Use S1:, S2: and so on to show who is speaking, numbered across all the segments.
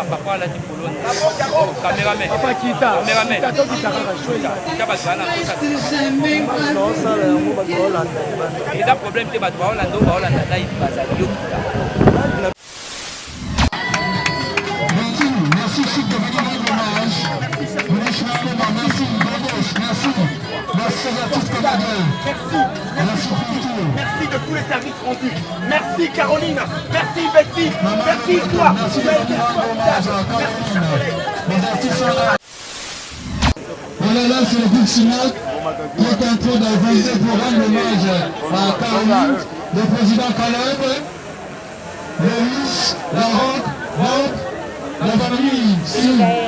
S1: Papa là du boulot. Caméraman.
S2: Papa kita.
S1: Caméraman. Il y a un problème que Bato Orlando live bazali.
S3: Merci Chic de venir rendre hommage. Merci à tous commandeurs.
S2: Merci de tous les services rendus. Merci Caroline. Merci Betty. Merci toi.
S3: Merci de venir rendre hommage à Caroline. Les artistes sont là. Voilà, là c'est le groupe Sinac qui est en train d'avancer pour rendre hommage à Caroline, le président Caleb, Loïs, la Roque, Roque, la famille Sinac.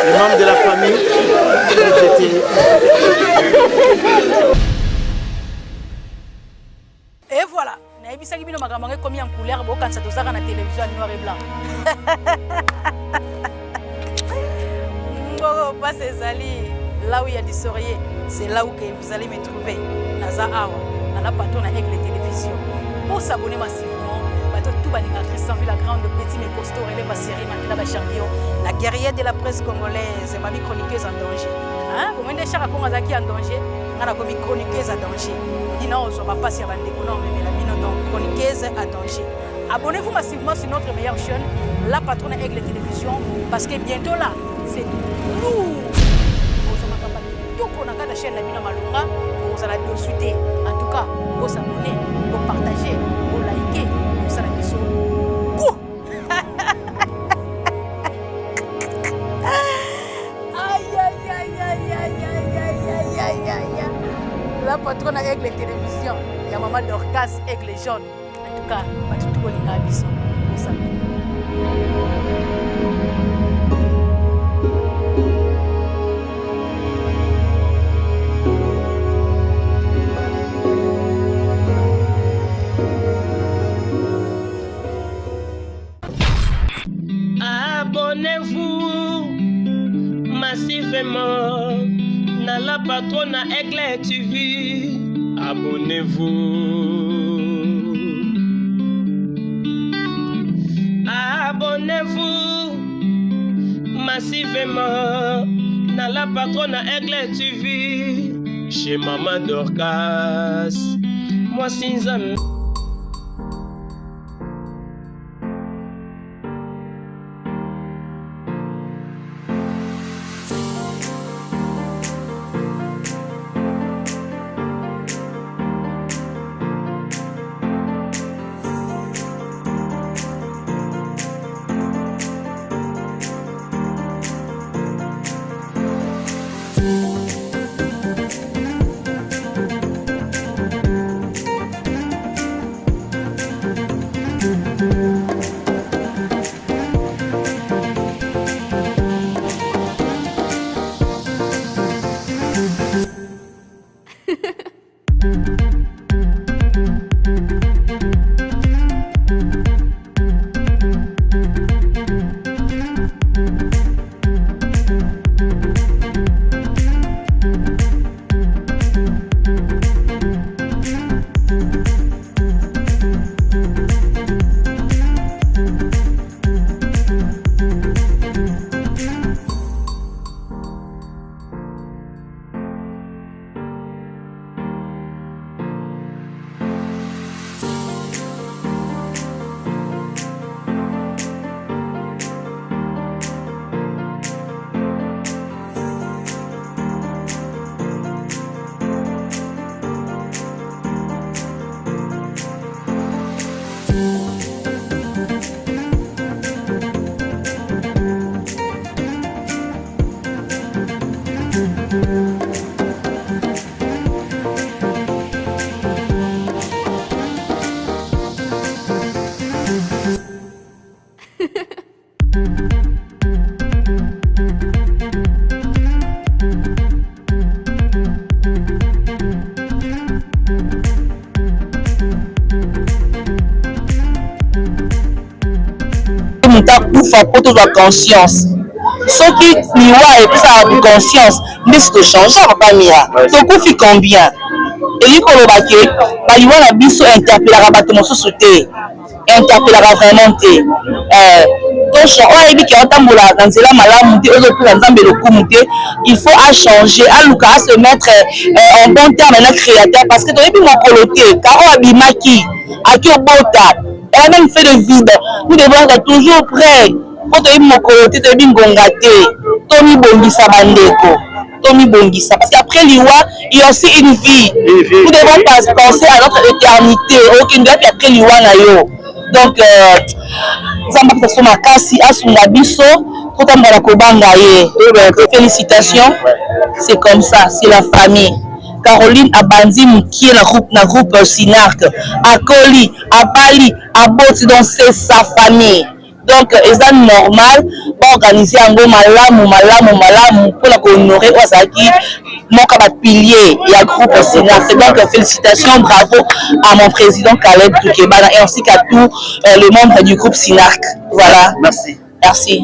S2: Les membres de la famille,
S4: et voilà, naibisaki bino makambo ekomi en couleur bokanisa tozaka na télévision en noir et blanc. Mboko passe ezali là où il y a du sourire, c'est là où que vous allez me trouver. Naza awa, na la patron na Aigle Télévision. Pour s'abonner massivement, bateau tout baninga Christian la grande petit mais costaud relève la série Makila champion, la guerrière de la presse congolaise, ma chroniqueuse en danger. Hein, vous m'avez déjà raconté Zaki en danger, on a comme chroniqueuse en danger. Dis-non, on va pas si avant de mais la mine donc chroniqueuse à danger. Abonnez-vous massivement sur notre meilleure chaîne, la patronne Aigle Télévision, parce que bientôt là, c'est nous. On a la chaîne la mine malunga, vous allez nous suivre. En tout cas, vous abonnez, vous partagez, vous likez, vous allez nous suivre. Aïe aïe aïe aïe patron na Aigle Télévision. Il y a maman Dorcas Aigle Jaune. En tout cas, bato tout bolinga biso.
S5: Abonnez-vous massivement dans la patronne Aigle TV. Abonnez-vous. Abonnez-vous massivement dans la patronne Aigle TV. Chez Maman Dorcas. Moi, Sinzam.
S6: Kufa pour toute la conscience. Ce qui liwa et puis ça a conscience, mais c'est de changer papa mia. Donc on fait combien? Et lui qu'on va que baliwa la biso interpeller à bateau mosusu te. Interpeller vraiment te. Donc on a dit qu'on tambola dans cela malamu te ozo pour nzambe le kumute. Il faut à changer, à luka à se mettre en bon terme à créateur parce que tu es mon coloté car on abimaki à qui au bota. Elle a même fait de vide. Nous devons être toujours prêts. Pour te dire mon côté, te dire gongate. Tommy Bongisa Bandeko. Tommy Bongisa. Parce qu'après l'Iwa, il y a aussi une vie. Nous devons penser à notre éternité. Aucune date après l'Iwa nayo. Donc, Zamba Soma Kasi, Asunga Biso, Kotamba Kobanga ye. Félicitations. C'est comme ça, c'est la famille. Caroline Abanzi qui est la groupe Sinark, Akoli, Abali, Aboti, donc c'est sa famille. Donc, c'est normal d'organiser un gros malamu pour la honorer Osaki, mon pilier et à groupe Sinark. Donc, félicitations, bravo à mon président Caleb Toukebana et ainsi qu'à tous les membres du groupe Sinark. Voilà.
S2: Merci.
S6: Merci.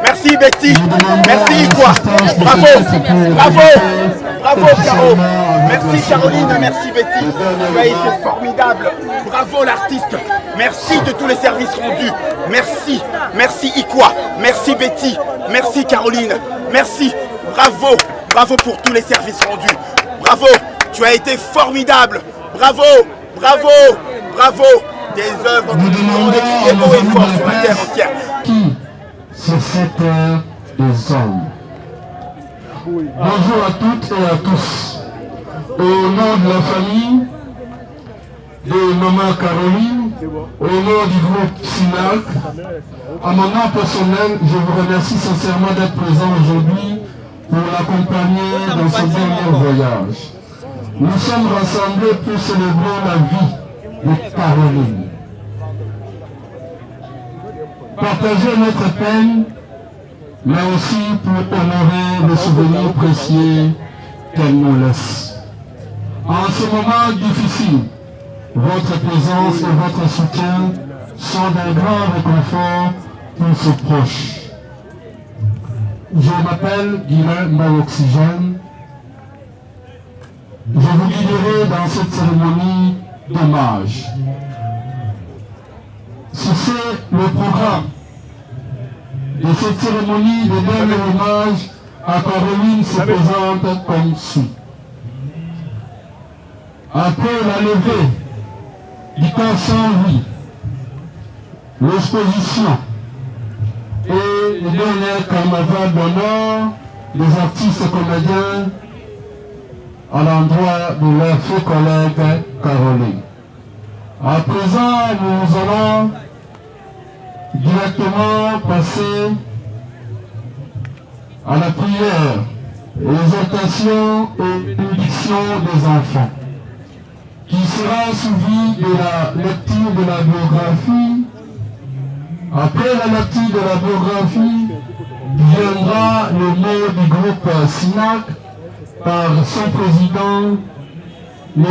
S2: Merci Betty, merci quoi. Bravo, bravo, bravo Caro. Merci Caroline, merci Betty. Tu as été formidable. Bravo l'artiste. Merci de tous les services rendus. Merci, merci Ikwa, merci Betty, merci Caroline, merci. Bravo, bravo pour tous les services rendus. Bravo, tu as été formidable. Bravo, bravo, bravo. Des œuvres que nous avons crier haut et fort sur la terre entière.
S3: Qui se fait des hommes? Bonjour à toutes et à tous. Au nom de la famille de Maman Caroline, au nom du groupe SINAC, à mon nom personnel, je vous remercie sincèrement d'être présent aujourd'hui pour l'accompagner dans son dernier voyage. Nous sommes rassemblés pour célébrer la vie de Caroline. Partager notre peine, mais aussi pour honorer le souvenir précieux qu'elle nous laisse. En ce moment difficile, votre présence et votre soutien sont d'un grand réconfort pour ce proche. Je m'appelle Guilain Maoxygène. Je vous guiderai dans cette cérémonie d'hommage. C'est le programme de cette cérémonie de dernier hommage à Caroline se présente comme suit. Après la levée du corps sans vie l'exposition et le dernier carnaval d'honneur des artistes comédiens à l'endroit de leur feu collègue Caroline. À présent, nous allons directement passer à la prière, l'exaltation et bénédiction des enfants, qui sera suivie de la lecture de la biographie. Après la lecture de la biographie, viendra le mot du groupe SINAC par son président, M.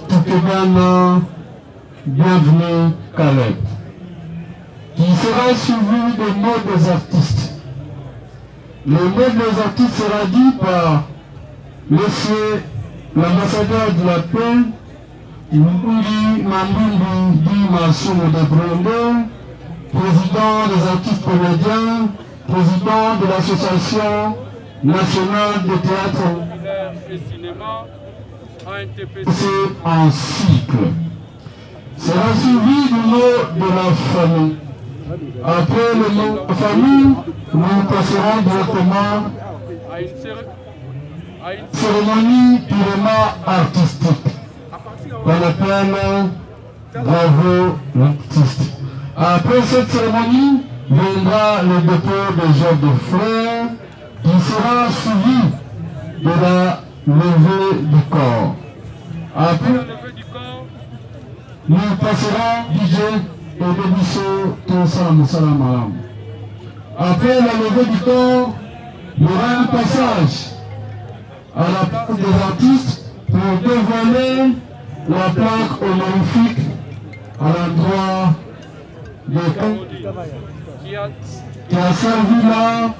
S3: Tukebana Bienvenue Caleb, qui sera suivi des mots des artistes. Le mot des artistes sera dit par M. l'ambassadeur de la paix, Moundi Mambimbi Di Massou de Brondo, président des artistes comédiens, président de l'association nationale de théâtre
S7: et cinéma,
S3: en cycle. Sera suivi du mot de la famille. Après le mot de la famille, nous passerons directement à une cérémonie purement artistique. On appelle Bravo l'artiste. Après cette cérémonie, viendra le dépôt des œuvres de fleurs qui sera suivi de la levée du corps. Après, nous passerons DJ et Bébisso Tosan Salam. Après la levée du corps, il y aura un passage à la place des artistes pour dévoiler la plaque honorifique à l'endroit qui a servi là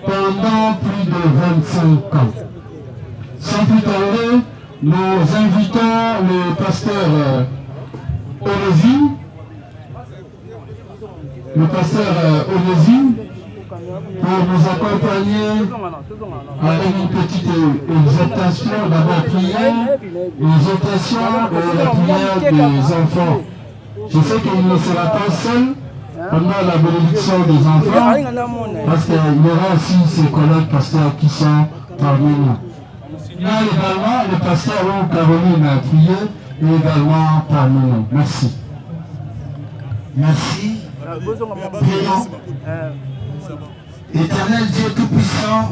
S3: pendant plus de 25 ans. Sans plus tarder, nous invitons le pasteur Onésime, pour nous accompagner avec une petite exaltation, d'abord prière, exaltation et la prière des enfants. Je sais qu'il ne sera pas seul pendant la bénédiction des enfants, parce qu'il y aura aussi ses collègues pasteurs qui sont parmi nous. Il y a également le pasteur Caroline a prié, et également parmi nous. Merci.
S8: Merci. Prions. Éternel Dieu Tout-Puissant,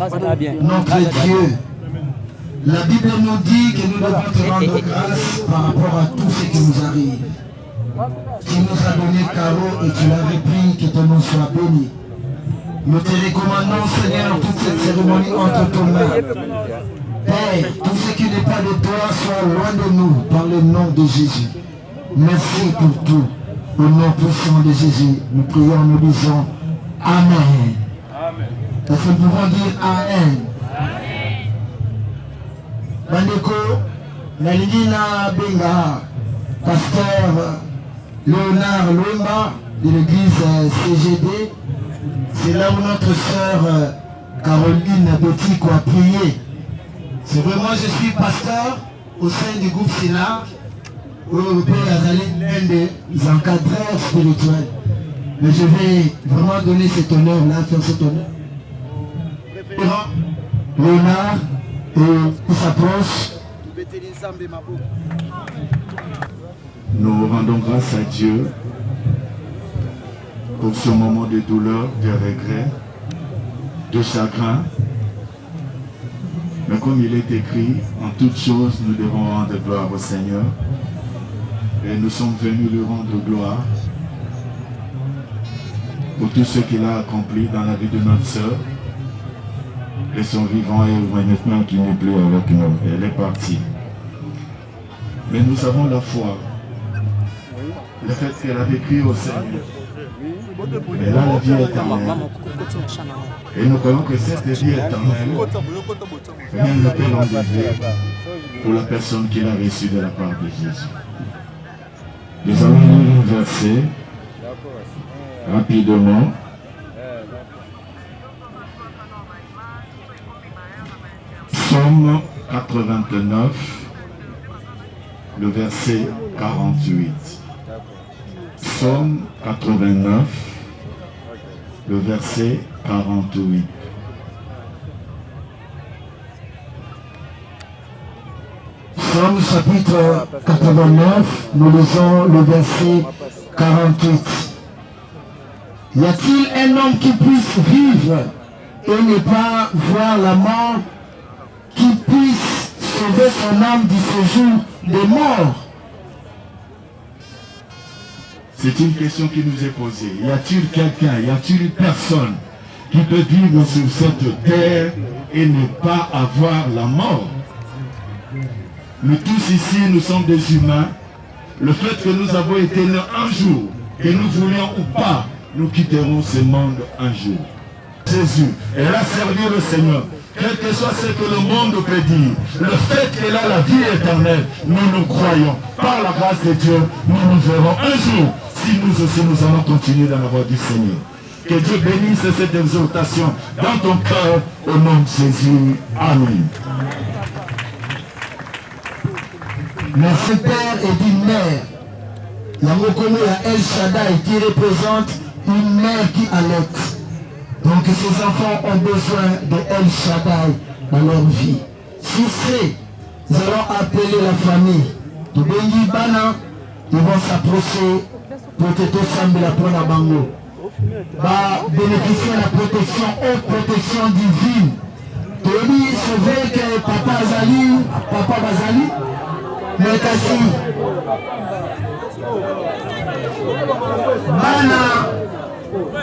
S8: notre Dieu, la Bible nous dit que nous devons te rendre grâce par rapport à tout ce qui nous arrive. Tu nous as donné Caro et tu l'as repris, que ton nom soit béni. Nous te recommandons, Seigneur, toute cette cérémonie entre tes mains. Père, tout ce qui n'est pas de toi soit loin de nous, dans le nom de Jésus. Merci pour tout. Au nom puissant de Jésus, nous prions, nous disons Amen. Est-ce que nous pouvons dire Amen? Bandeko, Nalina Benga, pasteur Léonard Lomba de l'église CGD, c'est là où notre sœur Caroline Betiko a prié. C'est vraiment, je suis pasteur au sein du groupe SINAC, où le Père Azali l'un des encadreurs spirituels. Mais je vais vraiment donner cet honneur-là, faire cet honneur. Léonard, et il s'approche.
S9: Nous rendons grâce à Dieu pour ce moment de douleur, de regret, de chagrin. Mais comme il est écrit, en toutes choses, nous devons rendre gloire au Seigneur. Et nous sommes venus lui rendre gloire pour tout ce qu'il a accompli dans la vie de notre sœur. Et son vivant et maintenant qui n'est plus avec nous. Elle est partie. Mais nous avons la foi. Le fait qu'elle avait crié au Seigneur. Mais là, la vie éternelle. Et nous croyons que cette vie éternelle, rien ne peut l'enlever pour la personne qui l'a reçue de la part de Jésus. Nous allons lire un verset rapidement. Psaume 89, le verset 48. Psaume 89, le verset 48.
S3: Psaume chapitre 89, nous lisons le verset 48. Y a-t-il un homme qui puisse vivre et ne pas voir la mort, qui puisse sauver son âme du séjour des morts?
S9: C'est une question qui nous est posée. Y a-t-il quelqu'un, y a-t-il une personne qui peut vivre sur cette terre et ne pas avoir la mort? Nous tous ici, nous sommes des humains. Le fait que nous avons été nés un jour, que nous voulions ou pas, nous quitterons ce monde un jour. Jésus, elle a servi le Seigneur. Quel que soit ce que le monde peut dire, le fait qu'elle a la vie éternelle, nous croyons. Par la grâce de Dieu, nous verrons un jour si nous aussi nous allons continuer dans la voie du Seigneur. Que Dieu bénisse cette exhortation dans ton cœur au nom de Jésus. Amen.
S3: Merci Père et d'une mère. La reconnaît à El Shaddai qui représente une mère qui allaite. Donc ces enfants ont besoin de El Shaddai dans leur vie. Si c'est, nous allons appeler la famille. De Bengi Bana, ils vont s'approcher pour te sembler pour la bango. Va bénéficier de la protection, haute protection divine. Tony, c'est vrai que Papa Bazali, mais kasi Bana,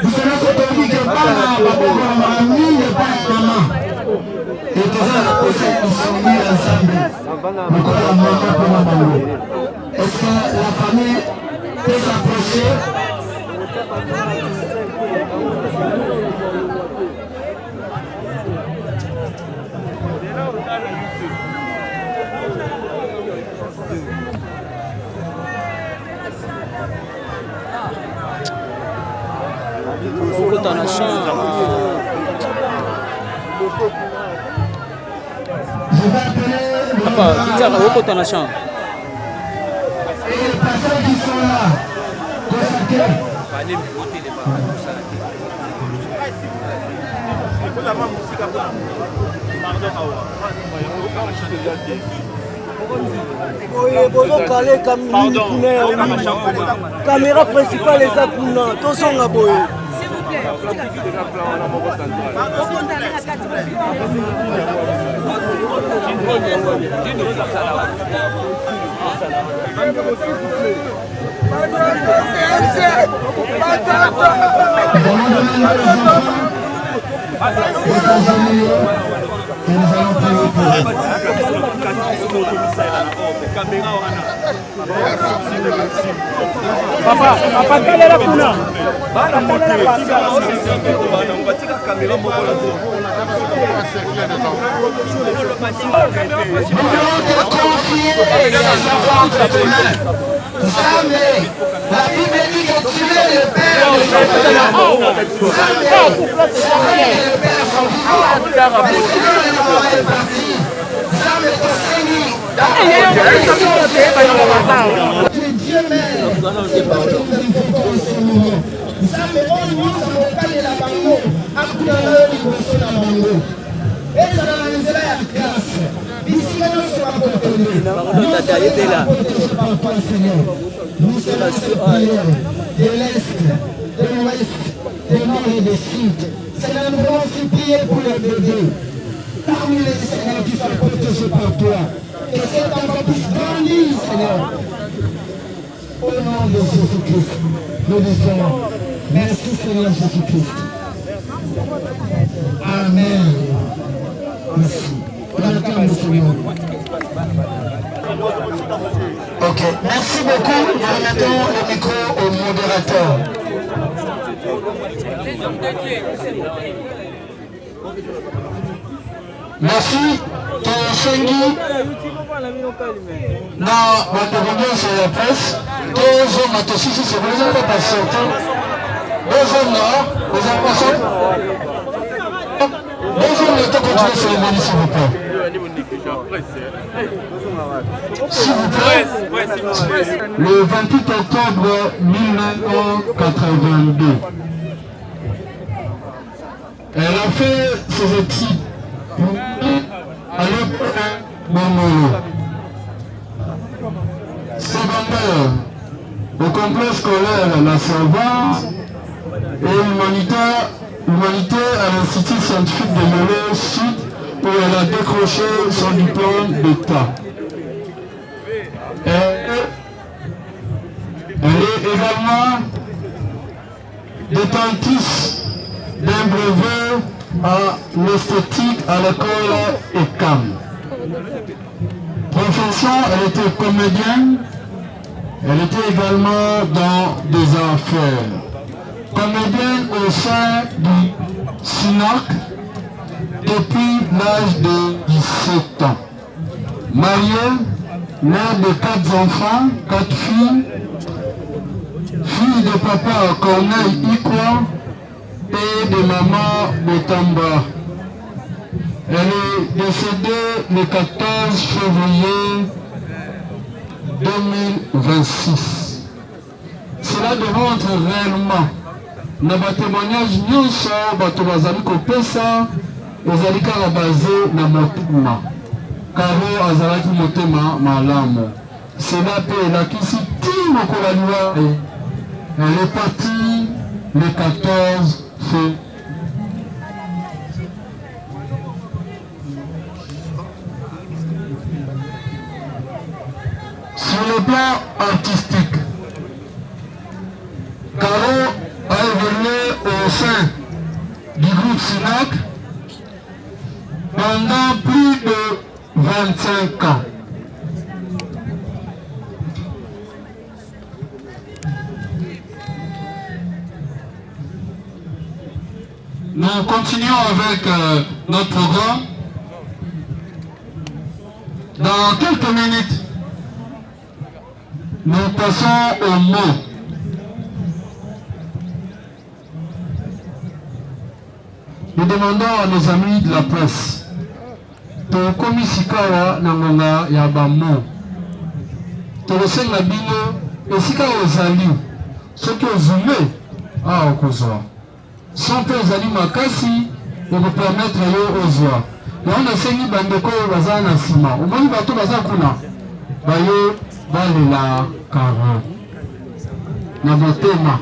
S3: vous savez que Tony que Bana, Baba Mami, pas maman. Et tout ça, la possède, ils sont mis ensemble. Mais quoi la maman pour la bango? Est-ce que la famille peut s'approcher? Je vais appeler
S7: Papa, qui t'a repos ton champ.
S3: Et les personnes qui sont là, consacrées.
S10: Caméra principale eza kuna tozonga boye. Papa kalela kuna.
S3: La Bible dit que tu es le Père de l'amour. Le Père sont vivants. Mais sinon, le mort est parti. Jamais tu es Dieu Mère. Jamais on nous de la bango. Akutana liboso na bango. Eza na nzela ya grâce. Bisika nyonso bakotole. Nous sommes de l'Est, de l'Ouest, du Nord et du Sud. Seigneur, nous voulons supplier pour les bébés. Parmi les Seigneurs qui sont protégés par toi. Que cet enfant puisse grandir, Seigneur. Au nom de Jésus-Christ, nous disons merci Seigneur Jésus-Christ. Amen. Merci. Ok, merci beaucoup. Remettons le micro au modérateur. Merci. Tosengi na bategonyoso ya presse tozonga tosisi sebuleza mpe patiente bozonga eza pasante bozonga continuer sur le s'il vous plaît. S'il vous plaît, le 28 octobre 1982, elle a fait ses études à l'époque Bomolo. Secondaire au complexe scolaire La Servante et humanité à l'Institut scientifique de Yolo Sud où elle a décroché son diplôme d'État. Elle est également détentrice d'un brevet à l'esthétique à l'école ECAM. Profession, elle était comédienne, elle était également dans des affaires. Comédienne au sein du SINAC depuis l'âge de 17 ans. Mariée, mère de 4 enfants, 4 filles, fille de papa Corneille Ikwa et de maman Botamba. Elle est décédée le 14 février 2026. Cela démontre réellement na ba témoignage nyonso bato bazali kopesa ezali kaka basé na motema karo azalaki motema malamu. Cela pe elakisi ti mokola liwa elle est partie le 14 février. Sur le plan artistique, Caro a évolué au sein du groupe SINAC pendant plus de 25 ans. Nous continuons avec notre programme. Dans quelques minutes, nous passons au mot. Nous demandons à nos amis de la presse de komisikawa na ngonga ya bamo. Tosenga bino esika ozali soki ozume a okozwa. Sans peu ozali makasi ekopermettre yo ozwa. Na on asengi bandeko baza na sima. Omoni bato baza kuna baye balela Caro na motema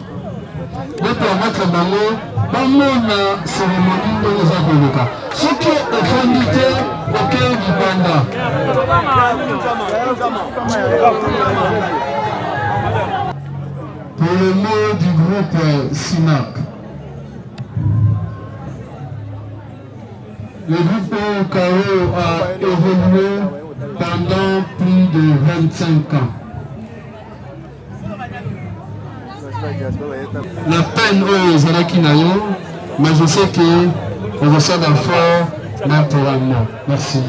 S3: de permettre bango bamona cérémonie ndenge eza koluka soki ofandi te okei libanda. Pour le mot du groupe SINAC, le groupe Caro a évolué pendant plus de 25 ans. La peine aux Zalakinayo, mais je sais qu'on reçoit d'enfants naturellement. Merci.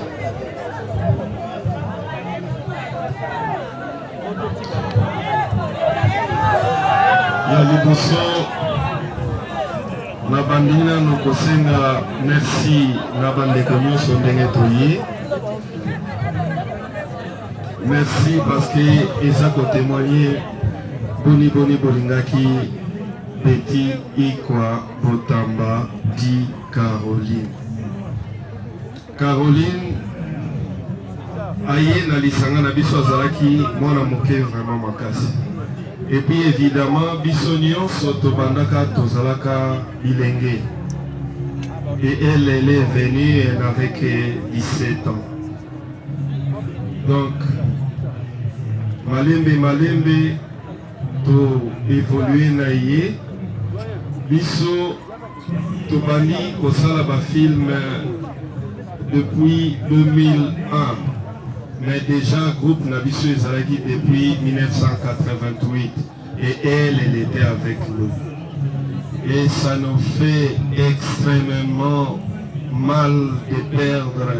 S9: Ya liboso na bandina nokosenga merci na bandeko nyonso ndenge toye. Merci parce que eza ko témoigner boni bolingaki Betty Ikwa Botamba di Caroline. Caroline aye na lisanga na biso azalaki mwana moke vraiment makasi. Et puis évidemment biso nyonso tobandaka tozalaka bilenge. Et elle est venue, elle avait que 17 ans. Donc malembe to évoluer na ye biso tobandi kosala ba film depuis 2001 mais déjà groupe na biso ezalaki depuis 1988 et elle était avec nous et ça nous fait extrêmement mal de perdre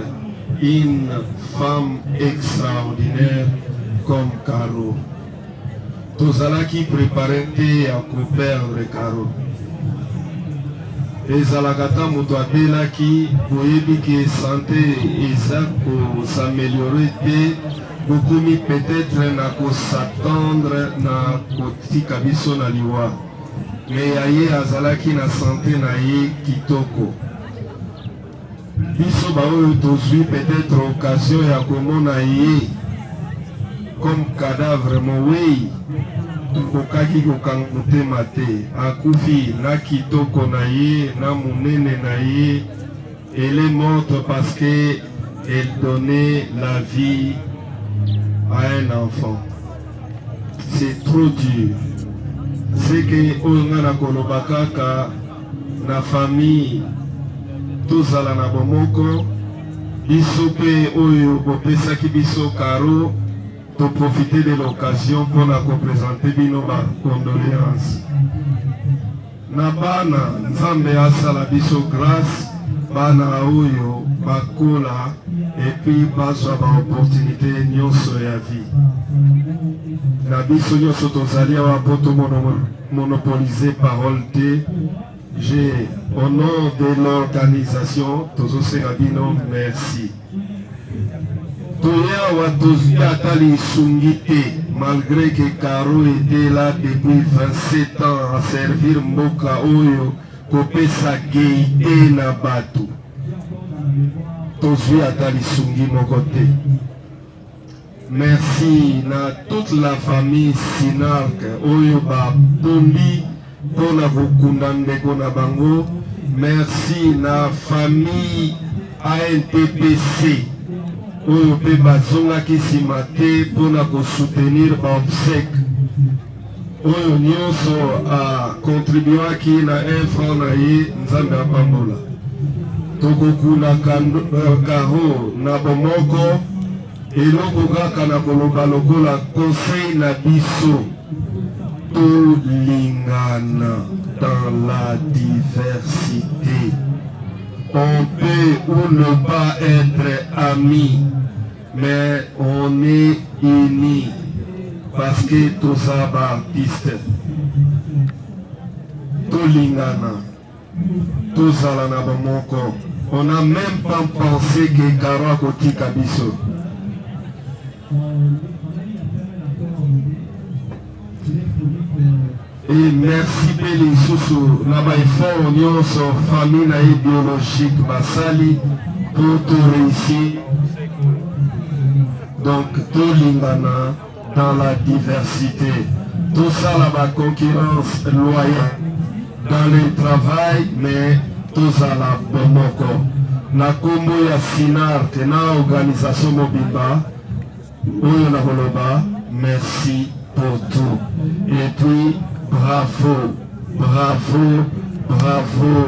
S9: une femme extraordinaire comme Caro. Tozalaki préparé à perdre Caro.
S7: ezalakata moto abelaki boyebi ke santé eza s'améliorer te bokomi peut-être na s'attendre na kotika biso na liwa me yaye azalaki na santé na ye kitoko biso baoyo tozwi peut-être occasion ya komona ye comme cadavre mowei tokokaki kokanga motema te akufi na kitoko na ye na monene na ye elle est morte parce que elle donnait la vie à un enfant. C'est trop dur. C'est que oyo nga na koloba kaka na famille tozala na bomoko biso mpe oyo bopesaki biso karo to profiter de l'occasion pour la représenter bino ba condoléances. Na bana nzambe asala biso grâce bana oyo bakola et puis bazwa ba opportunité nyonso ya vie. Na biso nyonso tozali awa po monopoliser parole te. J'ai au nom de l'organisation tozosenga bino merci. Toya tozwi ata lisungi te malgré que Caro était là depuis 27 ans à servir mboka oyo kopesa geite na bato tozwi ata lisungi moko te. Merci na toute la famille Sinark oyo bapondi mpona kokunda ndeko na bango. Merci na famille ANTPC oyo mpe bazongaki nsima te mpona kosoutenir baobsèque oyo nyonso akontribuaki na 1 franc na ye nzambe apambola. Tokokuna karo na bomoko eloko kaka na koloba lokola conseil na biso tolingana dans la diversité. On peut ou ne pas être amis, mais on est unis parce que tous les artistes, tolingana, tous alana bomoko. On n'a même pas pensé que Karo Koti Kabiso. Et merci Beli Soussou, Naba Ifo, Nyonso, famille biologique, Basali, pour tout réussir. Donc, tout l'ingana dans la diversité. Tout ça là, la concurrence loyale dans le travail, mais tout ça là, bomoko. Na kombo ya Sinar, na organisation Mobimba, Oyo na Holoba, merci pour tout. Et puis, bravo, bravo, bravo.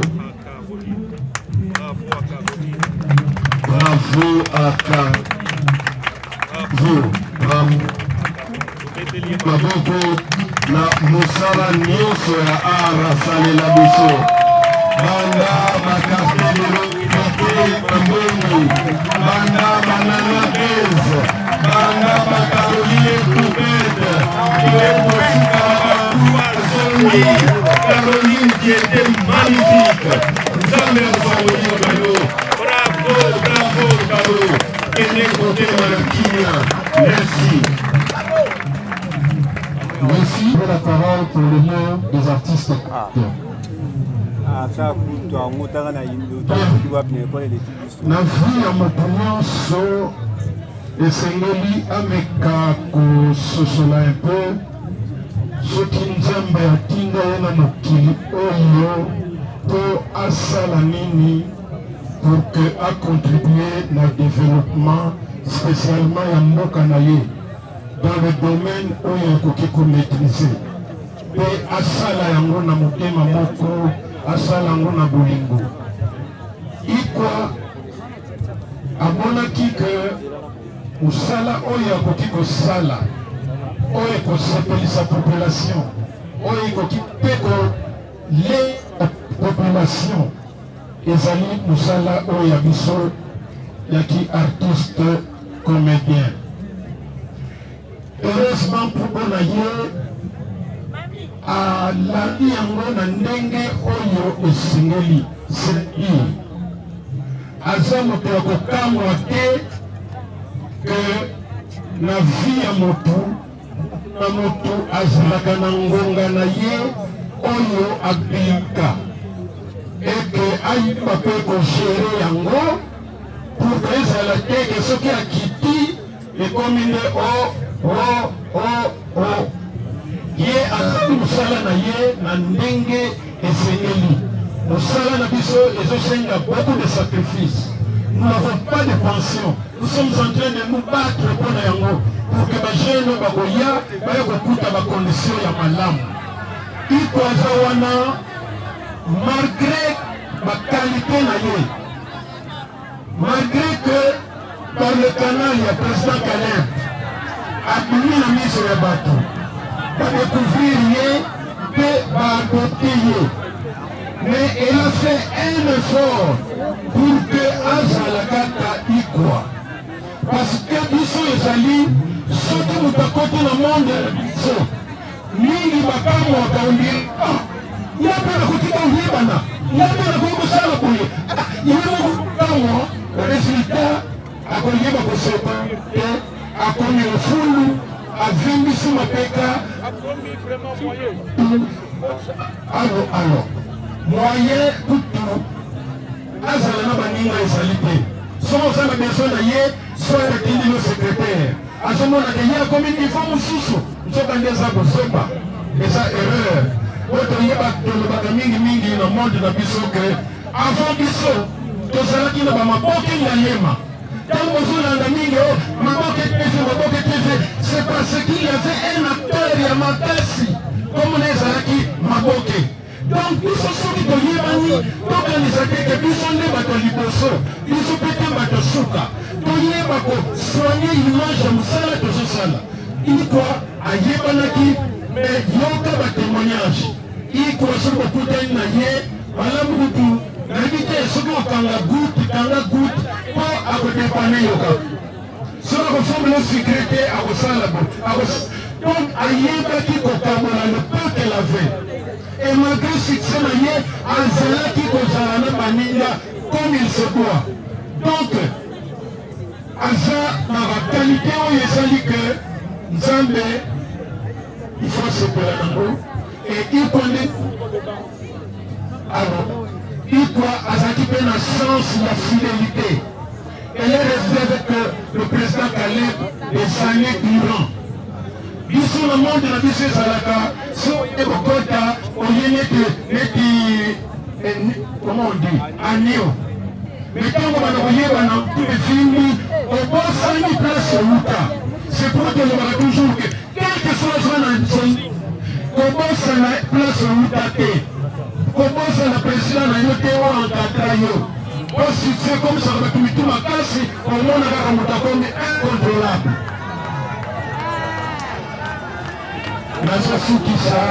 S7: Bravo à Caro. Bravo. Maboko na musala nyonso ya ara salela biso. Banda makastelelo kote mbongo. Banda banana bez. Banda bakarolie coupette. Caroline qui était magnifique. Jamais on bravo, bravo, Caro. Merci.
S3: Merci pour la parole pour le nom des artistes. Na vie ya moto nyonso esengeli ameka kososola un peu soki nzambe atinda ye na mokili oyo mpo asala nini pour que a contribuer na développement spécialement ya mboka na ye dans le domaine oyo akoki komaîtriser mpe asala yango na motema moko asala yango na bolingo ikwa amonaki ke mosala oyo akoki kosala oyo ekosepelisa population oyo ekoki mpe kolia population ezali mosala oyo ya biso yaki artiste comédien. Heureusement pour Bonaye, alandi yango na ndenge oyo esengeli. C'est-à-dire aza moto ya kokangwa te ke na vie ya motu na motu azalaka na ngonga na ye oyo abika eke ayiba mpe kogere yango pour que ezala teke soki akiti ekomi nde ye azali mosala na ye na ndenge esengeli. Mosala na biso ezosenga beaucoup de sacrifices. Nous n'avons pas de pension. Nous sommes en train de nous battre pour yango pour que les jeunes bagoya baye kokuta ba condition ya malamu. Iko azawana malgré ma qualité na ye. Malgré que par le canal il y a président Caleb abimi na miso ya bato ba découvrir ye pe ba adopter ye. Mais elle a fait un effort pour que Azalakata y croit. Parce que biso ezali soki moto akoti na monde biso mingi makambo akaombiri ya mpe nakotika oyebana ya mpe nakoki kosala boye yemokokango resultat akoyeba kosepa te akomi efulu avembisi mapeka alors moyen kutu azala na baninga ezali te soki oza na besoin na ye soki atindi no secrétaire azomonaka ye akomi niveau mosusu nzoka nde eza kozoba eza erreur oyo toyeba tolobaka mingimingi na monde na biso ke avant biso tozalaki na bamaboke ngaliema ntango ozolanda mingi o maboke tv c'est parce qu'il y avait un acteur ya makasi komona ezalaki maboke. Donc, biso soki toyebani tokanisa teke biso nde bato liboso biso mpe te bato suka toyeba kosoigne image ya mosala tozosala ikwa ayebanaki me yoka batémoignage ikwa soki okutani na ye malamu kutu nayebi te soki okanga goutte kanga goutte mpo akodepane yoka soki akofambela sécurité akosala bo donc ayebaki kokabola le peuple avait. Et malgré succès na ye azalaki kozala na baninga comme il se doit. Donc aza na baqualité oyo ezali ke nzambe il faut sepela nango et ikonde alors ikwa azalaki mpe na sens ya fidélité. Elle est restée avec le président Caleb des années durant. Biso na monde na biso ezalaka so ekokota oye neti comment on dit anio mais ntango bana koyebana efimbi obosani place outa c'est pour tolobaka toujours ke quelque chose na nzondi kobosana place outa te kobosana président na yo te oyo encadra yo po succès comme ça batumitu makasi omona kaka moto akomi incontrôlable. nazosukisa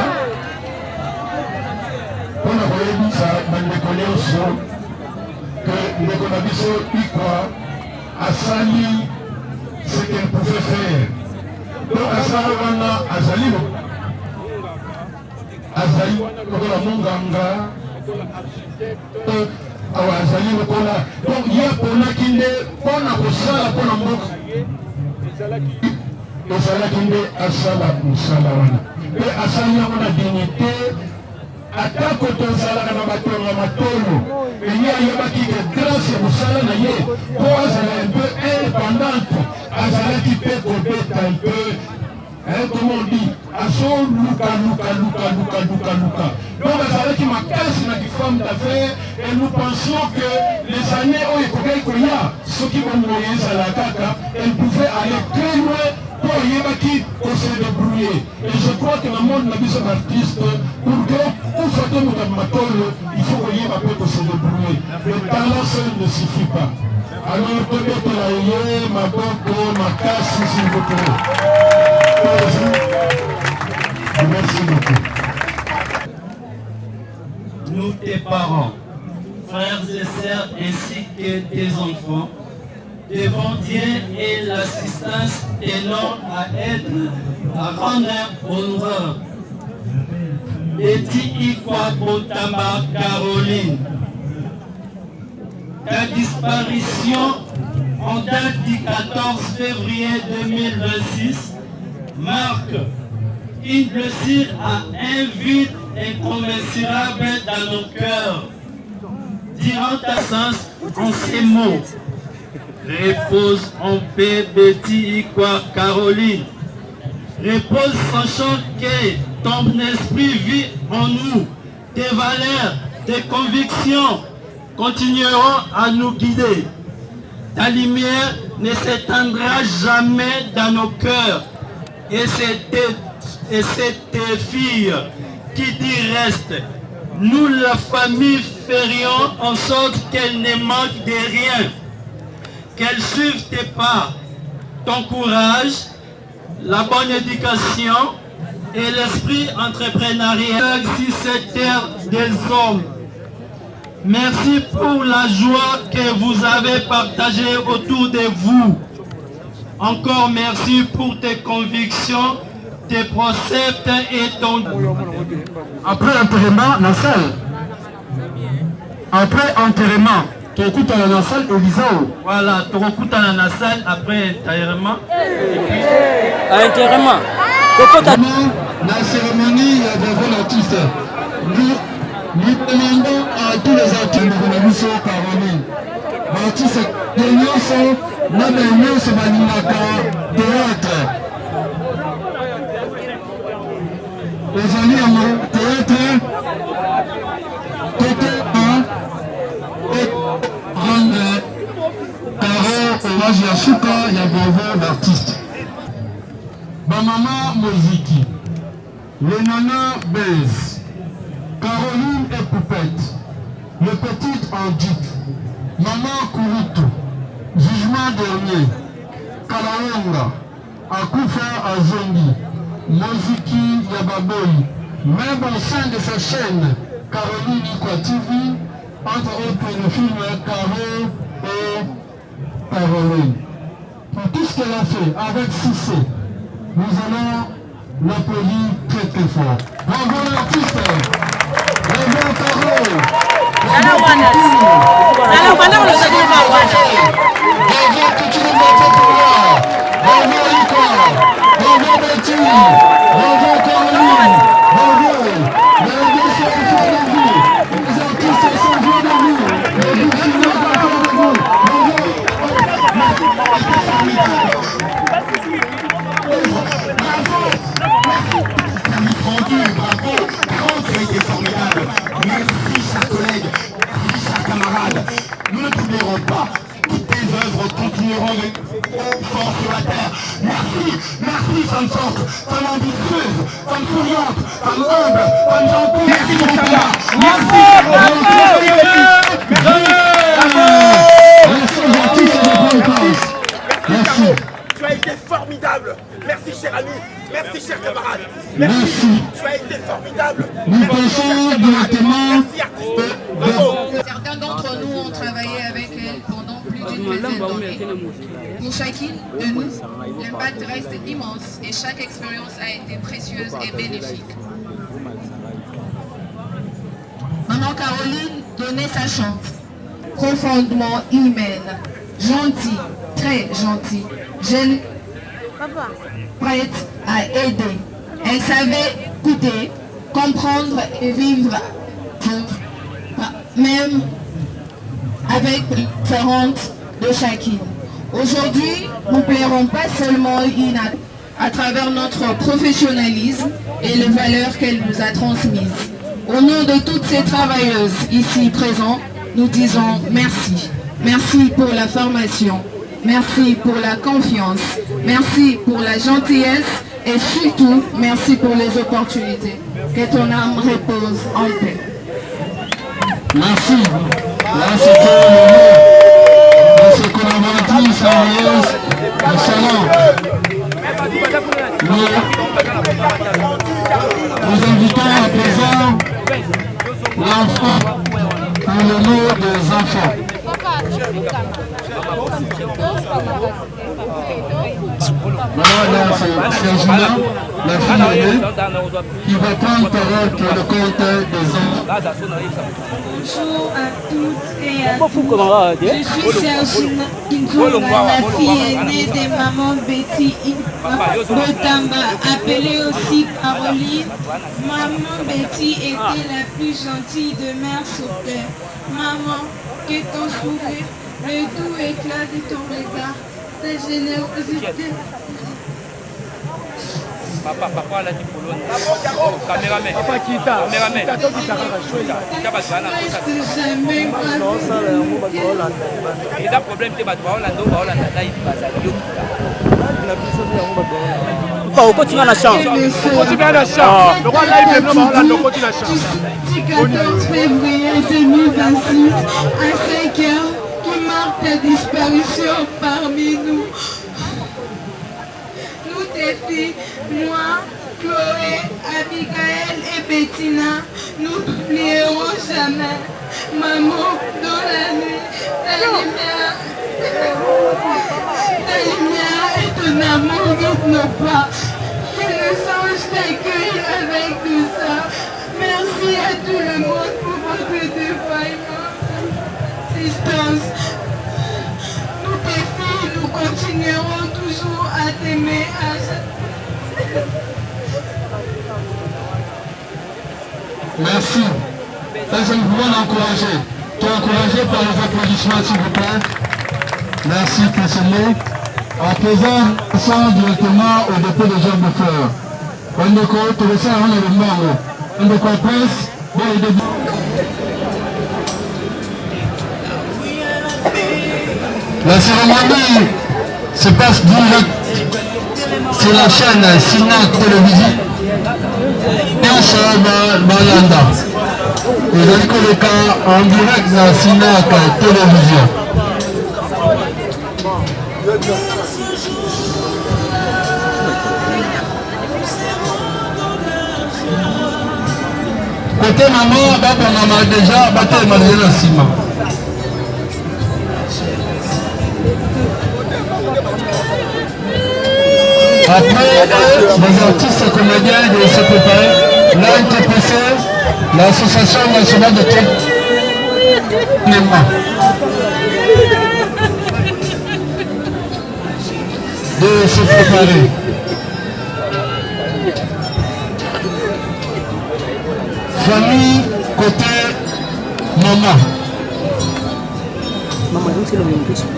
S3: mpona koyebisa bandeko nyonso ke ndeko na biso ikwa asali ce qu'elle pouvait faire. Donc asala wana azali lokola monganga awa azali lokola donc ye aponaki nde mpona kosala mpona mboka ezalaki nde asala mosala wana mpe asali yango na dignité atako tozalaka na batonga matolo eye ayebaki ke grâce ya mosala na ye mpo azala un peu indépendante azalaki mpe kobeta un peu comment on dit azoluka donc azalaki makasi na difemme d'affaires et nous pensions que les années oyo ekokaki koya soki bomoye ezala kaka elle pouvait aller très loin pour yebaki qu'on se débrouiller. Et je crois que le monde n'a pas besoin d'artistes pour que pour faire tout le matolo, il faut qu'on se débrouiller. Le talent seul ne suffit pas. Alors peut-être la yé, ma boko, ma casse, s'il vous plaît. Merci beaucoup.
S11: Nous, tes parents, frères et sœurs, ainsi que tes enfants, devant Dieu et l'assistance et l'ordre à être, à rendre honneur Betty Ikwa Botamba Caroline. Ta disparition en date du 14 février 2026 marque une blessure à un vide incommensurable dans nos cœurs. Durant ta absence, en ces mots, repose en paix Betty Ikwa Caroline. Repose sachant que ton esprit vit en nous. Tes valeurs, tes convictions continueront à nous guider. Ta lumière ne s'éteindra jamais dans nos cœurs. Et c'est tes filles qui dit reste. Nous, la famille, ferions en sorte qu'elles ne manquent de rien. Qu'elles suivent tes pas, ton courage, la bonne éducation et l'esprit entrepreneurial sur cette terre des hommes. Merci pour la joie que vous avez partagée autour de vous. Encore merci pour tes convictions, tes préceptes et ton...
S3: Après enterrement, la salle. Après enterrement, tu écoutes dans la salle Elisao.
S11: Voilà, tu écoutes dans la salle après enterrement.
S3: Enterrement. La cérémonie devant l'artiste. Nous demandons à tous les artistes de la Caroline. L'artiste de Nyonso, même Nyonso Balinaka, théâtre. Les amis à théâtre, côté 1, et rendre Caro, hommage à Souka, Yagovo, l'artiste. Maman Moziki, le nana Bez, Caroline et Poupette, le petit Andik, Maman Kurutu, Jugement dernier, Kalaonga, Akufa Azongi, Moziki Yababoy, même au sein de sa chaîne, Caroline Ikwa TV, entre autres le film Caro et Caroline. Pour tout ce qu'elle a fait avec Cissé, nous allons l'applaudir très très fort. Bravo l'artiste, bravo Caro, bravo que tu nous mettez pour moi, bravo Ikwa, bravo Betty, bravo Caroline, bravo, les sont fiers de vous, les artistes sont fiers de vous, les bourgeois sont fiers de vous,
S2: Bravo, Caro, tu as été formidable. Merci, chers collègues, merci, chers camarades. Nous ne t'oublierons pas. Toutes tes œuvres continueront de fort sur la terre. Merci, merci, femme forte, femme ambitieuse, femme souriante, femme humble, femme gentille. Merci, mon camarade. Merci. Tu as été formidable. Merci, cher ami. Merci, cher camarade. Merci. Tu as été formidable.
S3: Nous passons directement.
S2: Merci, artiste. Bravo.
S12: Certains d'entre nous ont travaillé avec elle pendant plus d'une dizaine d'années. Pour chacune de nous, l'impact reste immense et chaque expérience a été précieuse et bénéfique. Maman Caroline donnait sa chance, profondément humaine, gentille, très gentille, jeune, prête à aider. Elle savait écouter, comprendre et vivre, même avec les différentes de chacune. Aujourd'hui, nous ne plairons pas seulement à travers notre professionnalisme et les valeurs qu'elle nous a transmises. Au nom de toutes ces travailleuses ici présentes, nous disons merci. Merci pour la formation, merci pour la confiance, merci pour la gentillesse et surtout, merci pour les opportunités. Que ton âme repose en paix.
S3: Merci. Là, c'était le mot de ces collaboratrices sérieuses du salon. Nous invitons à présent l'enfant pour le mot des enfants. Voilà, c'est Sergina, la fille aînée, qui va prendre parole pour le compte des enfants.
S12: Bonjour à toutes et à tous. Je suis Sergina Kinzonga, la fille aînée de maman Betty Botamba, appelée aussi Caroline. Maman Betty était la plus gentille de mère sur terre. Maman, que ton sourire, le doux éclat de ton regard, ta générosité.
S1: Papa, là, tu peux caméraman. Papa, qui t'a caméraman. Il y a un problème que tu vas
S10: on continue à la chambre.
S2: On continue à la chambre. Le roi live est vraiment là, on continue à la chambre.
S12: Du 14 février 2026 à 5 heures qui marque ta disparition parmi nous. Nous tes filles, moi, Chloé, Abigail et Bettina, nous n'oublierons jamais. Maman, dans la nuit, ta lumière et ton amour guident nos pas. Que le ange t'accueille avec douceur. Merci à tout le monde pour votre dévoiement, assistance. Nous tes filles, nous continuerons toujours à t'aimer à chaque...
S3: Merci. Est-ce que nous pouvons l'encourager? Tu es encouragé par les applaudissements, s'il vous plaît. Merci pour ce mot. En présent, passons directement au dépôt des jambes de fleurs. On ne compte pas le monde. On ne compte pas. La cérémonie se passe direct sur la chaîne Sinac Télévision. Bayanda. Vous avez le cas en direct dans Sinac Télévision. Côté maman, maman déjà, bataille malgré la ciment. Après, les artistes comédiens de se préparer, l'ANTPC, l'Association nationale de traitement, de se préparer. Famille côté maman.
S10: Maman, c'est la même question.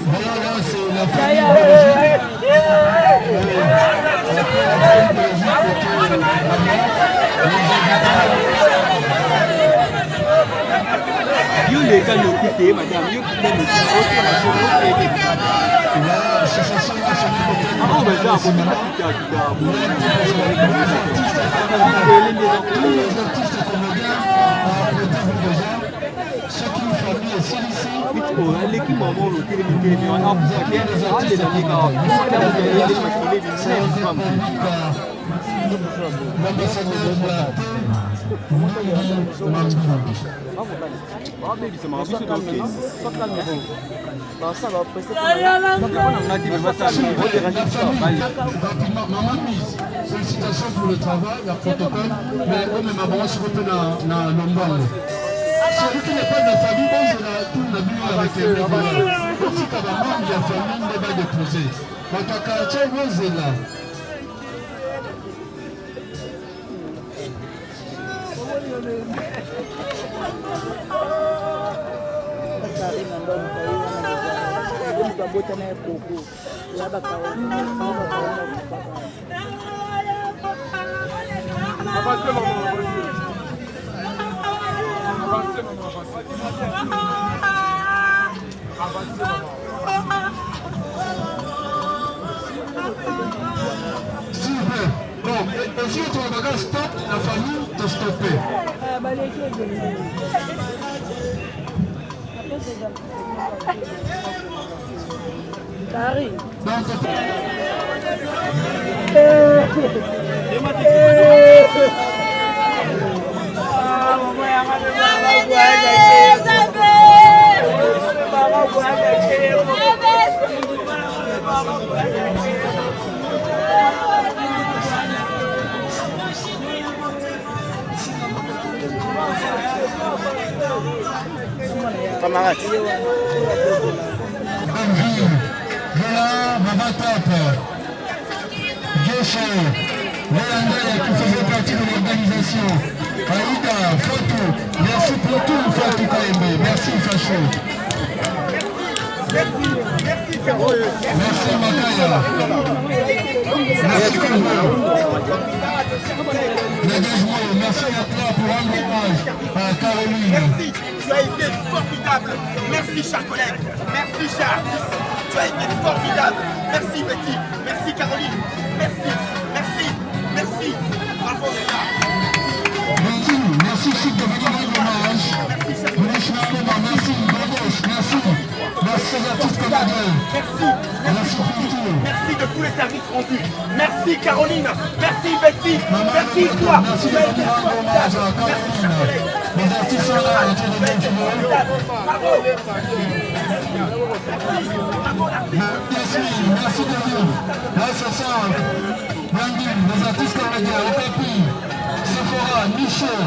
S3: Voilà, c'est la famille.
S10: You les gars nous quitter, madame. You quitter nous
S3: félicitations pour le travail, le protocole, mais on même avant se retrouve dans l'ombre. Celui qui n'est pas de la famille, c'est tout le but avec les mémoires. Si tu as un membre de la famille, il va déposer. Quand tu as quartier, vous êtes là. Bon, et si tu regardes stop, la famille te stopper. Donc,
S2: Camarade.
S3: Voilà, Baba Top, Gauche, Léandel qui faisait partie de l'organisation. Aïda, Fatou, merci pour tout, Fatou KMB, merci Facho. Merci Makaya. Merci Kovo. L'engagement, merci à toi pour rendre hommage à Caroline.
S2: Merci, tu as été formidable. Merci chers collègues, merci chers artistes. Tu as été formidable. Merci Betty, merci Caroline, merci. Bravo les gars.
S3: Merci Chic de venir rendre hommage. Merci Bogos, merci aux artistes canadiens.
S2: Merci de tous les services rendus. Merci Caroline, merci Betty, merci toi.
S3: Merci de venir rendre hommage à Caroline. Les artistes sont là, autour de nous. Merci de vous. Là ce soir, les artistes canadiens, les papilles, Sephora, Michaud,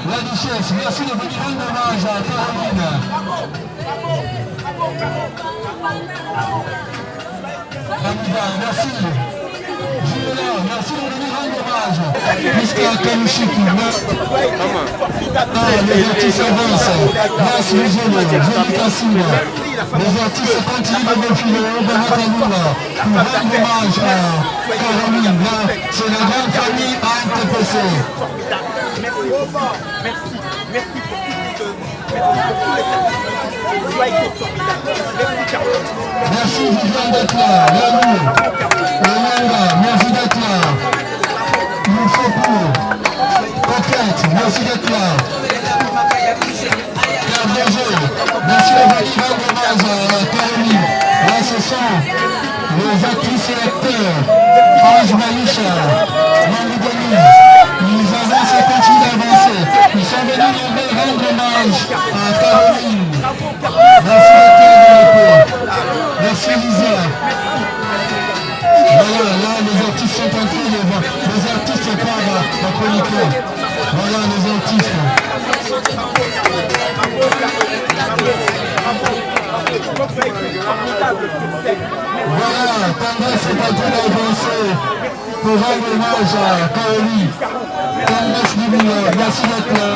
S3: la Duchesse, merci de venir rendre hommage à Caroline. Hamida, merci. Julia, merci de venir rendre hommage. Mr. Kalouchiki, les artistes avancent. Merci Luzolo, Johnny Kassima. Les artistes continuent de défiler au Baratanoula pour rendre hommage à Caroline. C'est la grande famille ANTPC.
S2: Merci pour tous les services. Tu as été formidable. Merci Caroline.
S3: Merci Viviane d'être là, l'amour, Amanda, merci d'être là. Moufoukou, Coquette, merci d'être là. Pierre Berger, merci de venir rendre hommage à Caroline. Là ce sont les actrices et acteurs, Ange Maïcha, Mamie Denise. Ils avancent et continuent d'avancer. Ils sont venus nous rendre hommage à Caroline. Merci d'être là. Merci Lisa. Voilà, là les artistes sont en train de voir. Les artistes parlent à chroniqueur. Voilà les artistes. Voilà, Tendance est en train d'avancer pour rendre hommage à Caroline. Tendance Divina, merci d'être là.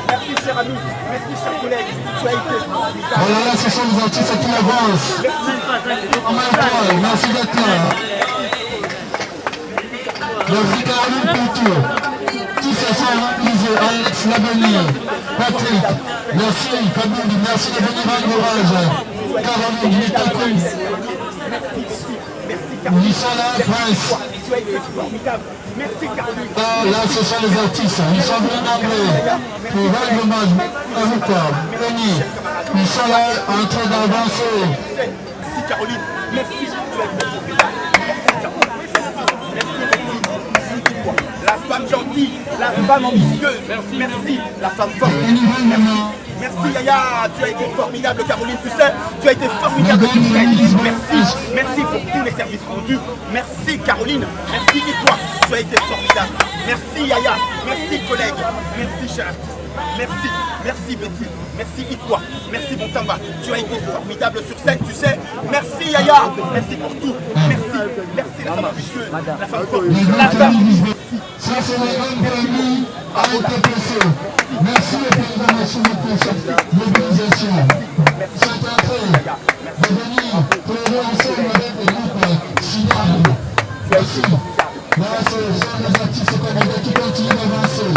S2: Merci chers amis, merci chers collègues, tu as été formidable.
S3: Voilà, là ce sont les artistes qui avancent. Merci d'être là. Merci Caroline Couture. Tous se sont mobilisés. Alex Labonnier, Patrick, merci Kabouli, merci de venir rendre hommage. Caroline Mitakoun. Ils sont là, Prince.
S2: Tu as été formidable. Merci Caroline.
S3: Là, ce sont les artistes. Ils sont venus d'emblée pour rendre hommage à vous, quoi. Ils sont là en train d'avancer.
S2: Merci Caroline. Merci. Tu as été formidable. La femme gentille, la femme ambitieuse, merci, la femme forte. Merci Yaya, tu as été formidable Caroline, tu sais, tu as été formidable. Merci pour tous les services rendus. Merci Caroline, merci Ikwa, tu as été formidable. Merci Yaya, merci collègues, merci cher artiste, merci Betty, merci Ikwa, merci Montamba, tu as été formidable sur scène, tu sais. Merci Yaya, merci pour tout, merci la femme ambitieuse, la femme forte, la femme.
S3: Ça c'est la grande famille ANTPC. Merci le président national pour cette mobilisation. C'est en train de venir pleurer ensemble avec le groupe Signal. Merci. Là ce sont les artistes canadiens qui continuent d'avancer.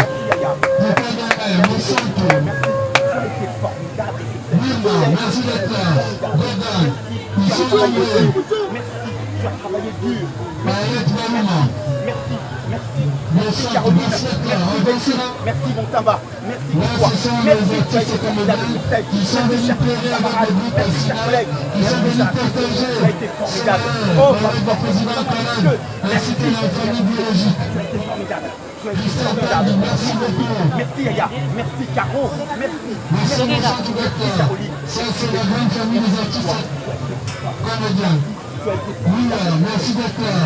S3: Pour Canada, Monsanto. Wilma, merci d'être là. Jordan, ils sont nombreux.
S2: Tu as travaillé dur.
S3: Maëlette Maluma.
S2: Merci Caroline, merci Betty, merci Montamba, merci Victoire, merci tu as été formidable sur scène, merci chers camarades, merci chers collègues, merci chers artistes, tu as été formidable. Oh, merci, tu as été formidable. Merci beaucoup, merci Yaya, merci Caro, merci Caroline.
S3: Ça c'est la grande famille des artistes comédiens. Oui, merci docteur.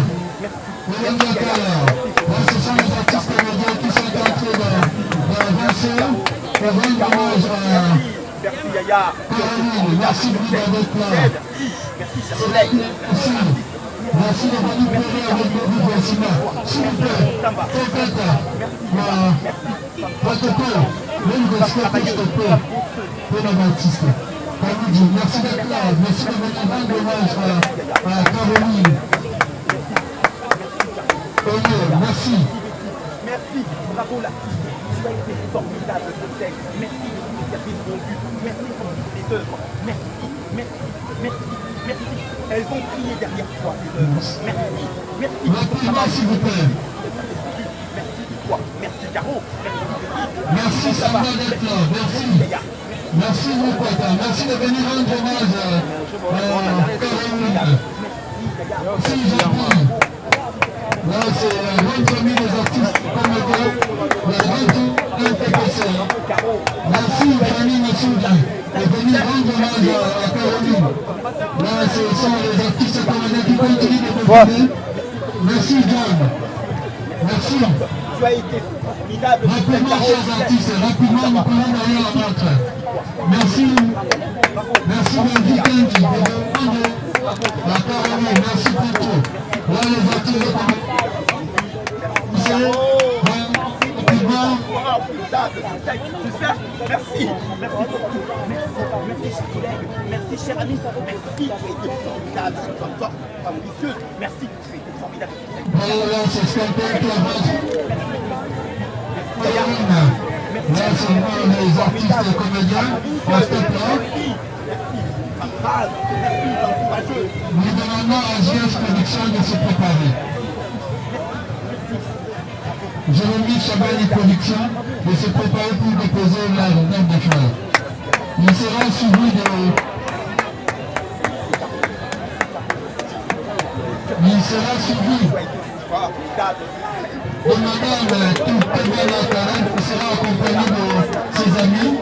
S3: Madame Dakar, ce sont les artistes comédiens qui sont entrés dans l'avancée pour rendre hommage à
S2: merci Yaya,
S3: merci Brigitte d'être là.
S2: merci chers collègues.
S3: Merci de venir pleurer avec nous, Bessima. S'il vous plaît, faites protocole, même respect que je te peux pour nos artistes. Merci d'être là, merci de venir rendre hommage à Caroline. Merci.
S2: Merci, bravo l'artiste. Tu as été formidable ce texte. Merci de tous les services rendus. Merci pour toutes les œuvres. Merci. Elles vont crier derrière toi, les œuvres. Merci.
S3: S'il vous plaît.
S2: Merci toi. Merci Caro.
S3: Merci Samba d'être là. Merci. Merci mon papa. Merci de venir rendre hommage à Caroline. Si j'ai pris. Là, c'est la grande famille des artistes comédiens, la grande TPC. Merci famille Massoudi de venir rendre hommage à Caroline. Là, ce sont les artistes comédiens qui continuent de développer. Merci John. Merci.
S2: Tu as été formidable.
S3: Rapidement, chers artistes, rapidement, nous pouvons aller à la montre. Merci. Merci d'inviter de rendre à Caroline. Merci pour tout. Là, les artistes
S2: Merci chers collègues, merci chers amis, merci, tu as été formidable, c'est encore ambitieuse, merci, tu as été formidable.
S3: Là, c'est les artistes et comédiens, nous demandons à JS Production de se préparer. Jérémy Chabani Production de se préparer pour déposer la note de choix. Il sera suivi de madame Toukébana Karen qui sera accompagnée de ses amis.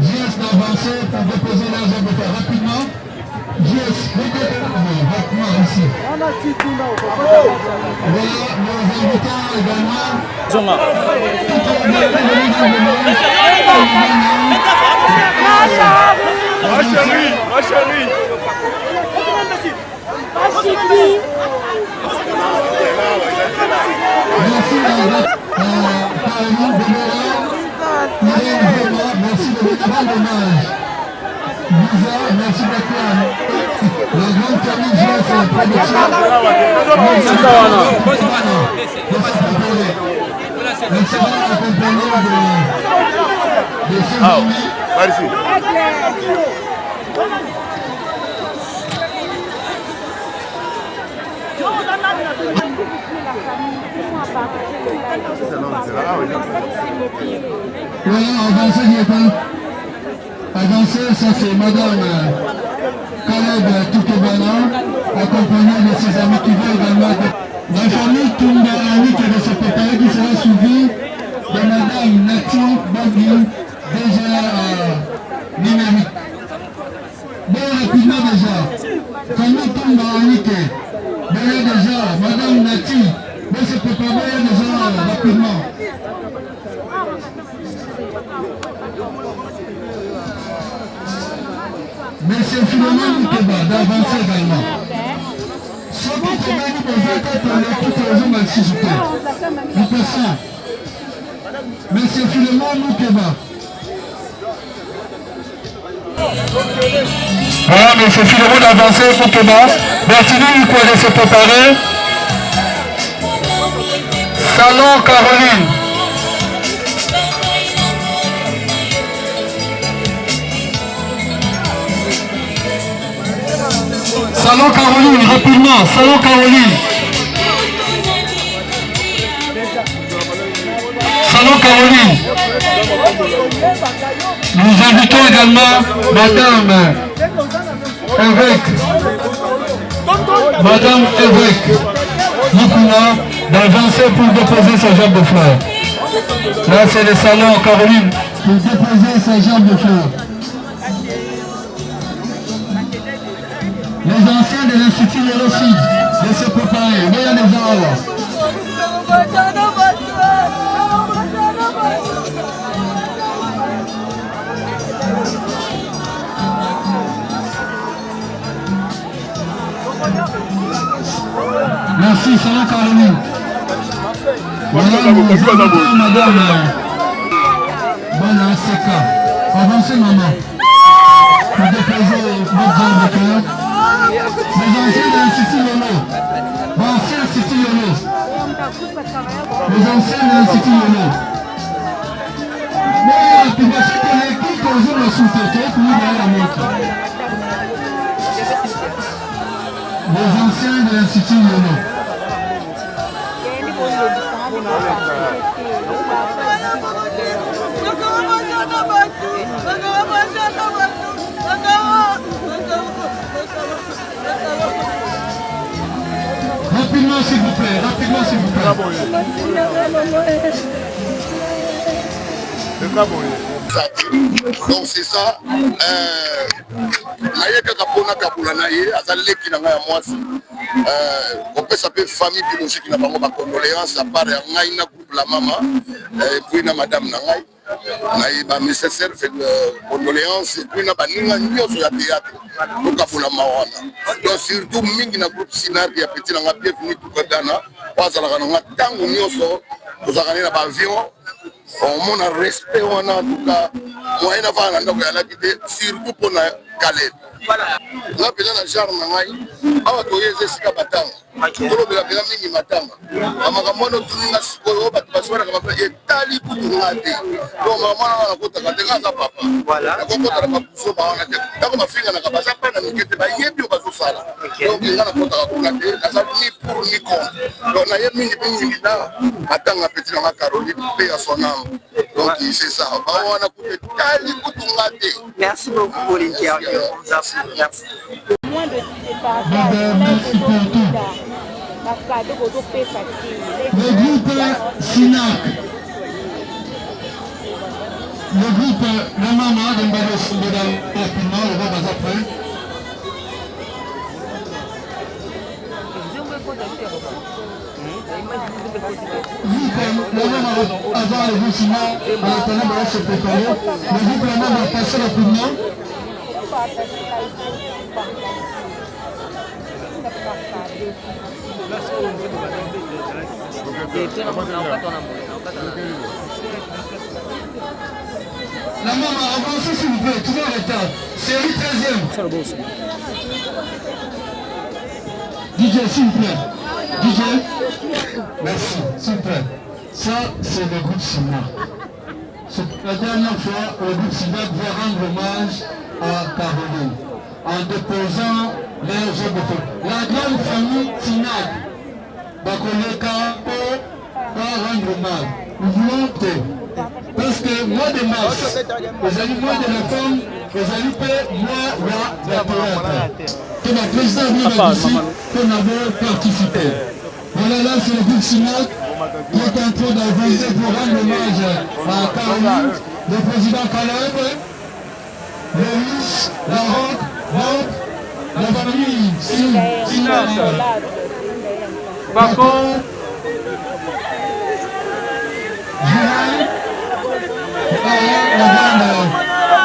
S3: JS d'avancer pour déposer l'argent de faire rapidement. JS, rapidement ici. Voilà, nos invitants également.
S1: Ma chérie.
S3: Merci de votre grand hommage. Lisa, merci beaucoup. La grande famille JS Production. Elle sera accompagnée de ses amis.
S2: Merci.
S3: Oui, avancez bientôt. Avancez, ça c'est madame Caleb Toukébana, accompagnée de ses amis qui vont également. La famille Toumbarani qui est de ce préparer qui sera suivie de madame Nati Bagui, déjà numérique. Bon, rapidement déjà. Famille Toumbarani qui est déjà madame Nati. Mais se préparer déjà rapidement. Monsieur Philomène Moukeba d'avancer également. Ceux qui travaillent dans un cas pour les tout les hommes s'il vous plaît. Nous passons. Monsieur Philomène Moukeba. Voilà, monsieur Philomène d'avancer Moukeba. Merci de se préparer. Salon Caroline. Salon Caroline, rapidement, Salon Caroline. Salon Caroline. Nous invitons également Madame évêque Yukuna d'avancer pour déposer sa jambe de fleurs. Là, c'est le salon Caroline pour déposer sa jambe de fleurs. Les anciens de l'Institut Yellow-Sud de se préparer. Voyez les gens là. Merci, salon Caroline. Voilà, madame. Bonne ACK. Avancez, maman. Pour déposer votre jambe de cœur. Les anciens de l'Institut Yolo. Anciens Institut Yolo. Les anciens de l'Institut Yolo. Mais tu vas se connecter quand vous le sous-traitez pour nous donner la montre. Les anciens de l'Institut Yolo. Rapidement s'il vous plaît, rapidement s'il vous plaît.
S13: Donc c'est ça. Naye kaka pona kabula naye azaleki na ngaya mwasi. On peut s'appeler famille biologique na bango ba condoléances à part ya ngai na groupe la mama et puis na madame na ngai. Naye ba nécessaire fait condoléances et puis na baninga nyoso ya théâtre. Donc kabula mawana. Donc surtout mingi na groupe Sinar ya petit na nga bienvenue tout kadana. Wazala kana tango nyoso ozakana na ba avion. On a respect en tout cas. Moi, il a surtout pour la galette. Là, il y a un genre de
S14: merci beaucoup, Olivier. Merci.
S3: Merci pour tout. Le groupe SINAC, le groupe Le Mama de Mbado Soubedan, rapidement, le groupe après. Le Mama avant le groupe SINAC, en attendant de se préparer, le groupe Le Mama va passer rapidement. La maman, avancez s'il vous plaît, tout le retard. Série 13e. DJ, s'il vous plaît. DJ, merci, s'il vous plaît. Ça, c'est le groupe SINAC. C'est la dernière fois le groupe SINAC va rendre hommage à Caroline en déposant les jeux de feu. La grande famille SINAC va connaître va rendre hommage. Nous voulons que, parce que mois de mars, les amis mois de la femme, les amis mois de la théâtre. Que la présidente vient ici, que nous avons participé. Voilà, là c'est le groupe SINAC qui est en train d'avancer pour rendre hommage à Caroline, le président Caleb, Loïs, la Roque, la famille SINAC. Paco, Juan, la bande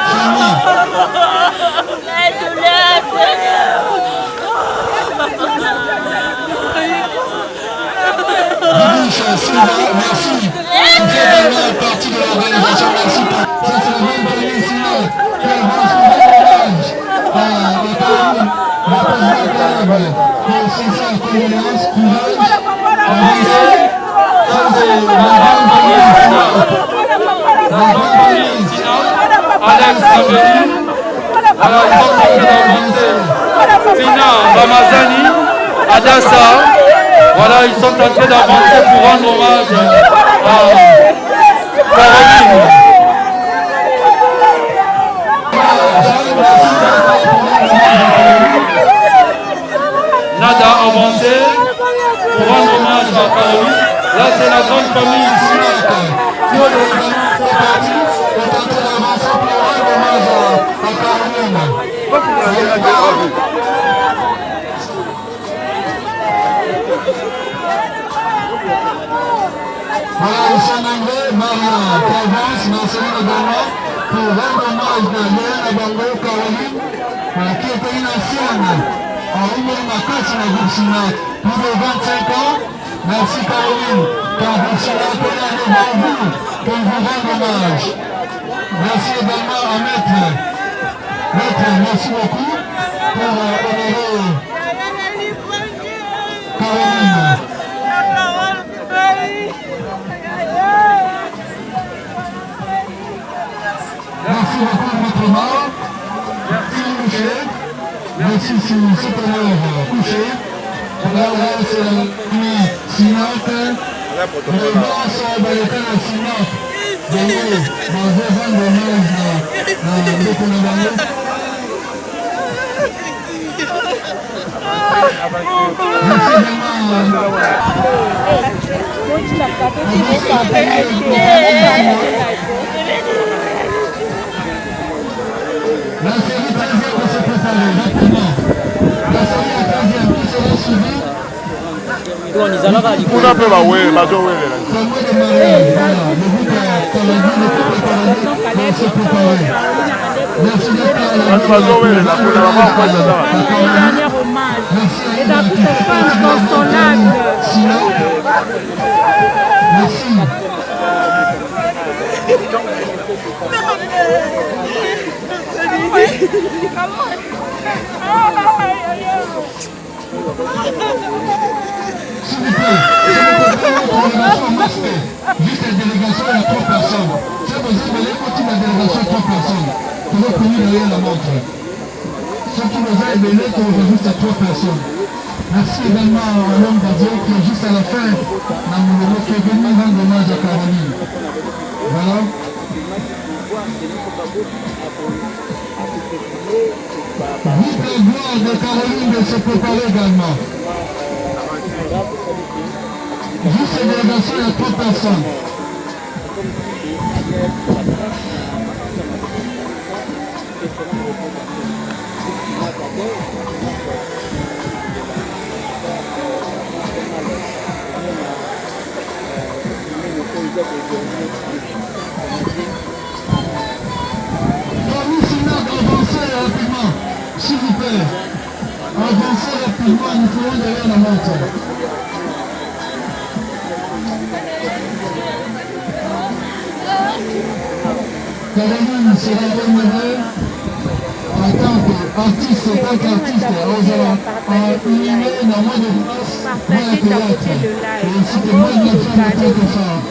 S3: famille. Merci. Tu fais vraiment partie de l'organisation. Merci. Ça, c'est la même famille SINAC qui avance pour rendre hommage à la Caroline, la présidente Caleb, pour sincère condoléances, courage, avancez. Ça, c'est la grande famille SINAC. La grande famille SINAC.
S1: Alex Sabeli, alors ils sont en train d'avancer. Fina Ramazani, Adassa, voilà, ils sont en train d'avancer pour rendre hommage Caroline. Nada avancé pour rendre hommage à Caroline. Là, c'est la grande famille.
S3: Voilà, ils sont nombreux, Maria, qui avance, Marceline également, pour rendre hommage à Léana Bango, Caroline, qui était une ancienne en Oumou Makasi, dans le groupe Sinac, plus de 25 ans. Merci Caroline, car vous serez appelés devant vous pour vous rendre hommage. Merci également à Maître. Maître, merci beaucoup pour honorer Caroline. Merci beaucoup Maître Mao. Merci couché. Merci si vous soutenez couché. Là, c'est la nuit Sinac. Le bas sont dans le cas de Sinac. D'ailleurs, dans 2 ans de neige dans le Congo. Merci la série 13e va se préparer rapidement. La série 13e qui sera suivie.
S1: On a peu la ouais, la joie ouais.
S3: Merci d'être là.
S15: Dernier hommage. Et dans toutes ces femmes consolables.
S3: Merci. S'il vous plaît, juste la délégation, il y a 3 personnes. Si vous avez continué la délégation, 3 personnes. Vous avez connu derrière la montre. Ceux qui nous ont aimés, qu'on voit juste à 3 personnes. Merci également à l'homme d'Adieu qui est juste à la fin dans mon moment qui est venu rendre hommage à Caroline. Voilà. Vive la gloire de Caroline de se préparer également. Juste la délégation, il y a 3 personnes. Famille Sinac, avancez rapidement, s'il vous plaît. Avancez rapidement, nous ferons derrière la montre. Caroline sera honorée en tant qu'artiste, inhumée dans moins de place pour un théâtre. Et ainsi que moi, je vais faire en tant que femme.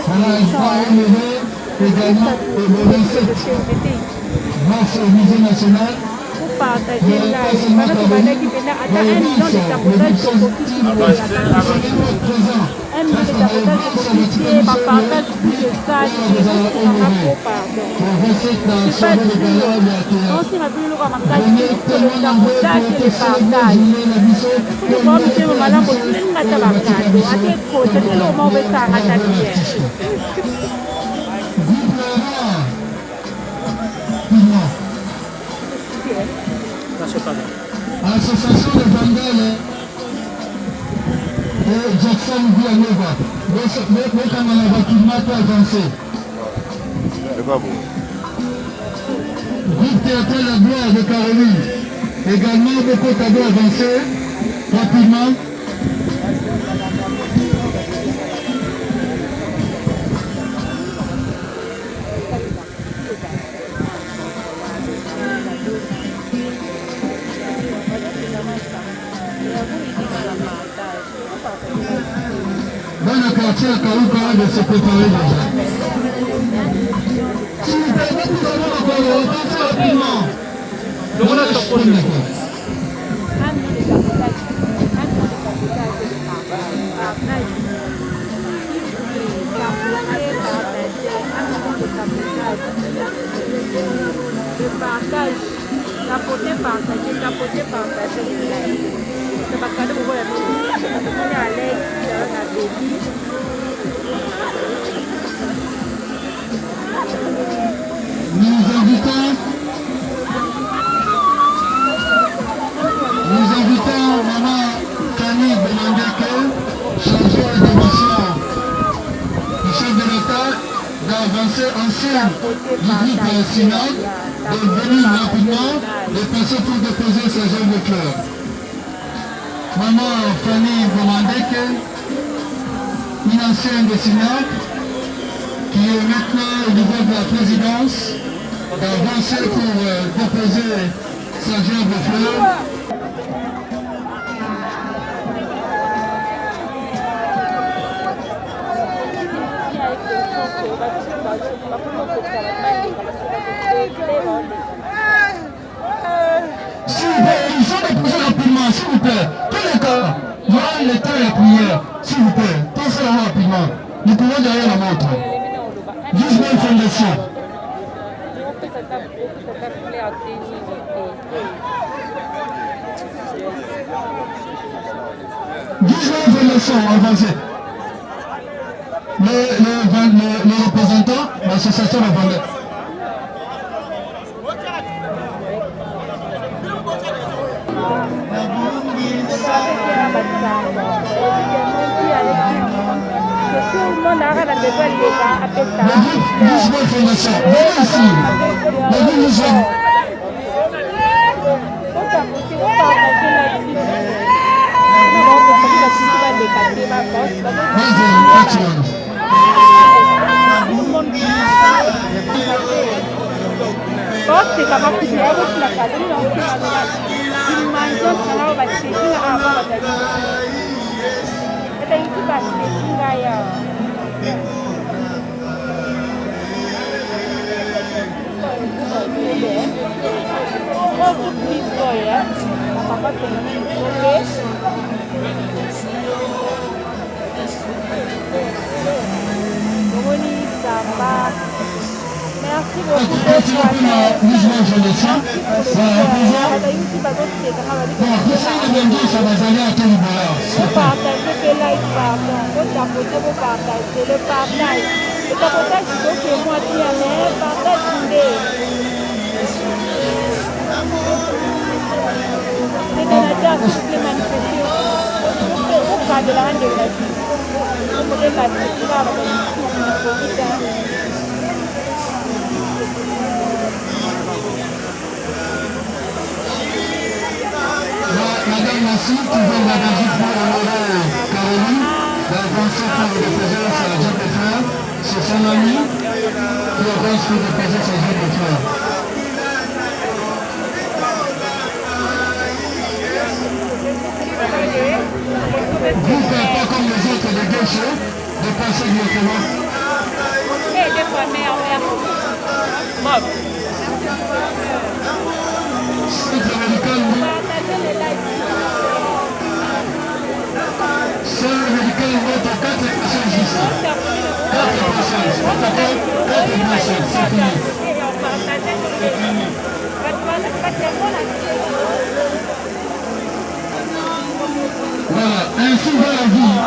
S3: Voilà, elle sera honorée également le 27 mars au Musée national.
S15: Partager là, pendant que Banaki Bena atteint 1 million de sabotages compliqués. 1 million de sabotages compliqués, ma partage plus de ça, je ne sais pas pardon. C'est pas du tout. On s'y m'a vu le ramassage, c'est le sabotage et le partage. Nous avons mis le malin pour tout le monde à tabacado. À tes côtés, c'est le moment où on va s'arrêter.
S3: Association de Vandale et Jackson Villanova. Mais comme on a rapidement avancé.
S1: C'est pas bon.
S3: Groupe théâtral La Gloire de Caroline. Également beaucoup tableaux avancés. Rapidement. Dans le quartier à Kaouka de se préparer déjà. S'il vous plaît, nous allons encore avancer rapidement.
S15: tomoni Alex na Baby.
S3: Nous invitons Maman Camille Benandeke, chargée de mission du chef de l'État, d'avancer ensemble du groupe Synode, de venir rapidement et passer pour déposer sa jambe de fleurs. Maman Fanny Benandeke, une ancienne de Synode, qui est maintenant au niveau de la présidence, d'avancer pour déposer sa jambe de fleurs. S'il vous plaît, il faut déposer rapidement, s'il vous plaît. Tous les cas, il y aura le temps et la prière. S'il vous plaît, pensez rapidement. Nous pouvons derrière la montre. Juste une fondation. Avancé. Les représentants de l'association de vendeurs.
S15: Tout le monde a la besoin de Merci beaucoup d'être
S3: Madame Massi, qui vient de la Belgique pour honorer Caroline, d'avancer pour déposer sa jambe de fleurs. C'est son ami qui avance pour déposer sa jambe de fleurs. Vous ne faites pas comme les autres de gauche, de passer directement. Seul le médical vote à 4 personnes juste. 4 personnes. Protocole, 4 personnes. C'est fini. Voilà, ainsi va la vie.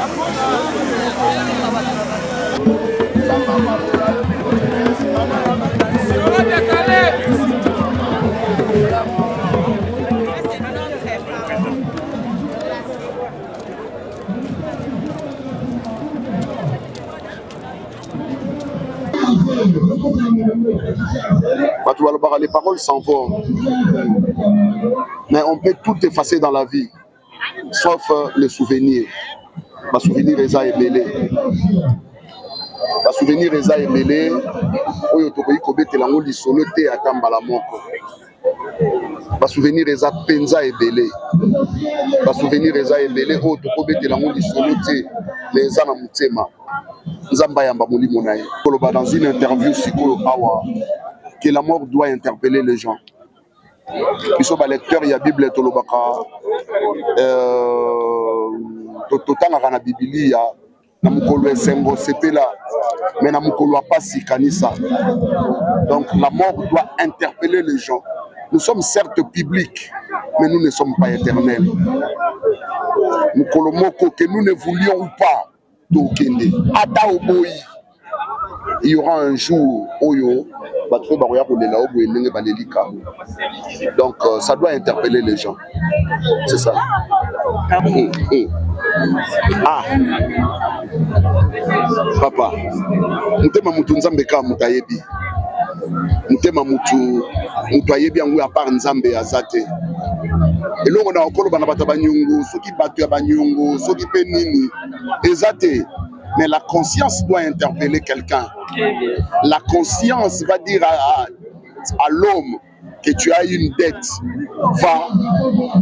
S13: Les paroles s'en vont. Mais on peut tout effacer dans la vie, sauf les souvenirs. Ma souvenir Eza est mêlé. Ma souvenir Eza est mêlé. Oyo tokoyi kobetela ngo lisolo te atambala moko. Ma souvenir Eza penza est mêlé. Ma souvenir Eza est mêlé. Oyo tokobetela ngo lisolo te mais Eza na mutema. Nzamba yamba molimo na ye. Koloba dans une interview sikoyo awa que la mort doit interpeller les gens. Ils sont lecteurs, il y a Bible tolobaka. Totanga na Biblia na mukolo esengo sepela mais na mukolo pasi kanisa. Donc la mort doit interpeller les gens. Nous sommes certes publics mais nous ne sommes pas éternels. Mukolomoko, que nous ne voulions pas, Tokende, Ata Oboyi. Il y aura un jour, Oyo, donc ça doit interpeller les gens. C'est ça. Ah, papa, mutema mutu nzambe ka mutayebi. Mutema mutu ayebi yango à part nzambe azate. Elongo na okolo bana bata banyungu, soki batu ya banyungu, soki pe nini, ezate. Mais la conscience doit interpeller quelqu'un. La conscience va dire à l'homme que tu as une dette, va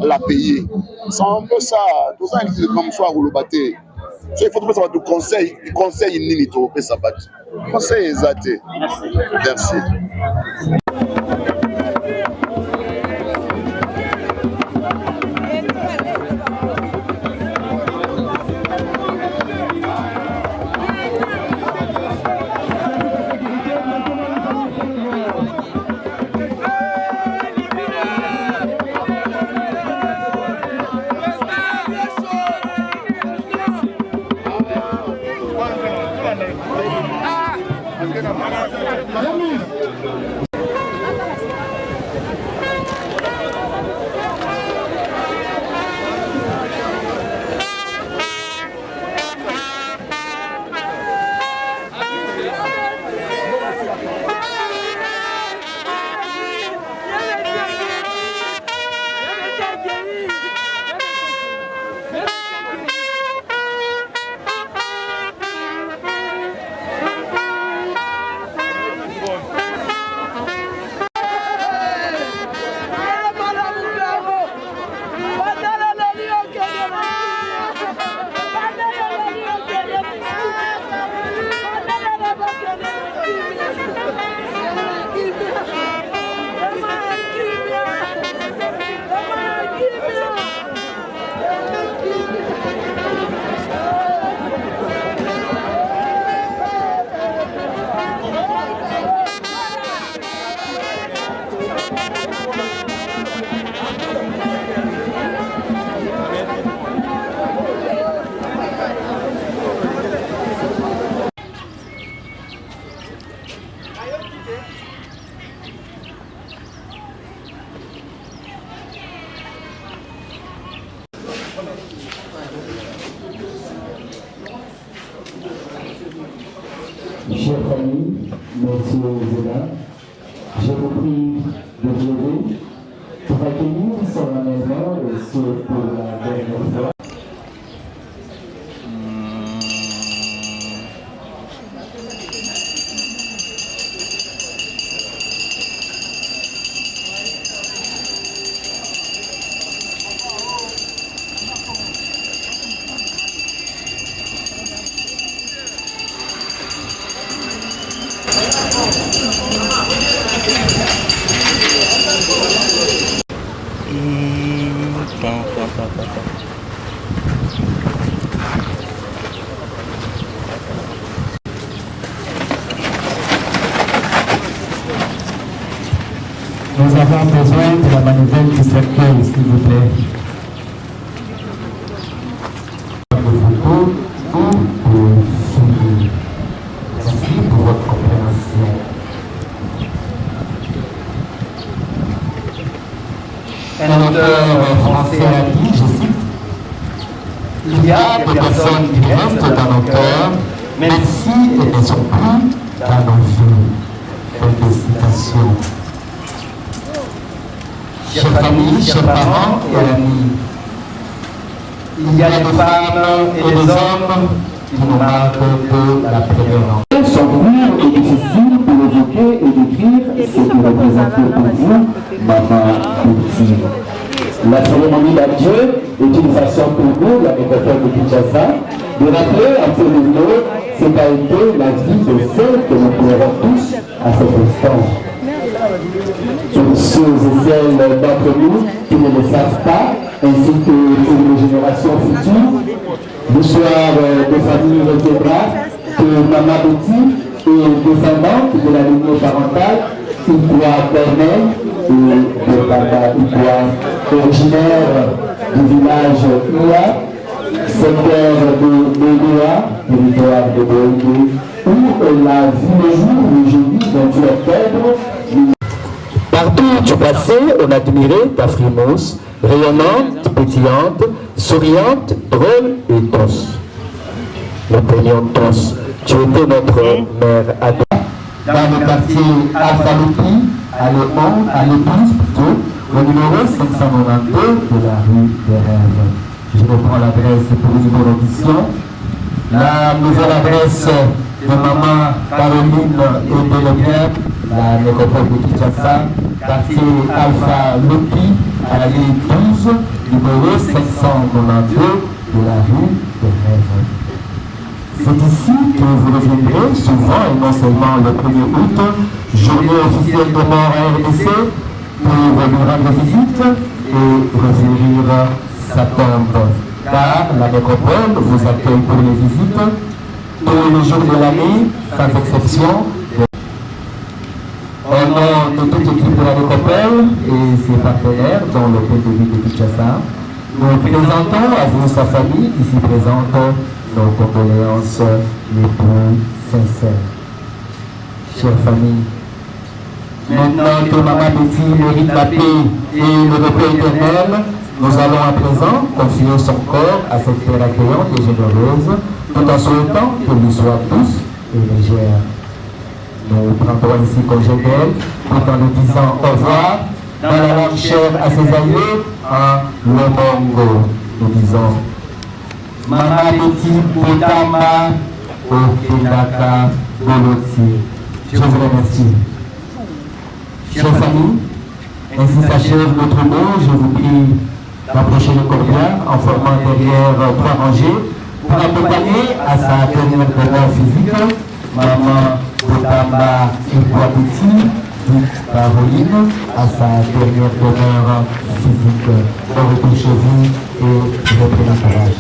S13: la payer. C'est un peu ça. Tout ça, il dit comme ça, vous le battez. Il faut que ça va te conseil Ninito, et ça va. Conseil exact. Merci.
S3: Chers amis, messieurs et dames, je vous prie de vous lever pour accueillir solennellement et ce pour la dernière fois.
S16: Nous avons besoin de la manivelle du cercueil, s'il vous plaît. Merci pour votre compréhension. Un auteur français a dit, je cite, il y a des personnes qui restent dans nos cœurs, même si elles ne sont plus dans nos vies. Fin de citation. Chers familles, chers parents et amis, il y a des femmes et des hommes qui nous marquent de la préférence. Sont durs et difficiles pour évoquer et décrire ce que représentait pour vous Maman Bouti. La cérémonie d'adieu est une façon pour nous, la métropole de Kinshasa, de rappeler un peu de nous ce qu'a été la vie de celle que nous pleurons tous à cet instant. Pour ceux et celles d'entre nous qui ne le savent pas, ainsi que pour les générations futures, l'histoire de famille retiendra que Maman Bouti est descendante de la lignée parentale Ikwa Bernel et de Baba Ikwa, originaire du village Ia, secteur de Bédoua, territoire de Boïdé, où elle a vu le jour aujourd'hui, 28 octobre. Partout du passé, on admirait ta frimousse, rayonnante, pétillante, souriante, drôle et douce. Nous peignons tous. Tu étais notre mère adorée. Dans le quartier Alpha-Lopi, à l'épouse plutôt, au numéro 592 de la rue des Rêves. Je reprends l'adresse pour une bonne audition. La nouvelle adresse de maman Caroline et Delebien, la nécropole de Kinshasa, quartier Alpha-Lopi, allée 12, numéro 592 de la rue des Rêves. C'est ici que vous reviendrez souvent et non seulement le 1er août, journée officielle de mort à RDC, pour nous rendre visite et revenir sa tombe. Car la nécropole vous accueille pour les visites tous les jours de l'année, sans exception. Au nom de toute l'équipe de la nécropole et ses partenaires, dont l'hôtel de ville de Kinshasa, nous présentons à vous, sa famille, ici présente, nos condoléances les plus sincères. Chère famille, maintenant que Maman Betty mérite la paix et le repos éternel, nous allons à présent confier son corps à cette terre accueillante et généreuse, tout en souhaitant qu'elle lui soit douce et légère. Nous prendrons ici congé d'elle, tout en nous disant au revoir, dans la langue chère à ses aïeux, en Lomongo. Nous disons Mama Betty Potama Okendaka Boloti. Je vous remercie. Chers amis, ainsi s'achève notre mot. Je vous prie d'approcher le corbillard en formant derrière 3 rangées pour accompagner à sa dernière demeure physique Maman Potama Betty, dite Caroline, à sa dernière demeure physique. On retourne chez vous et reprenez la courage.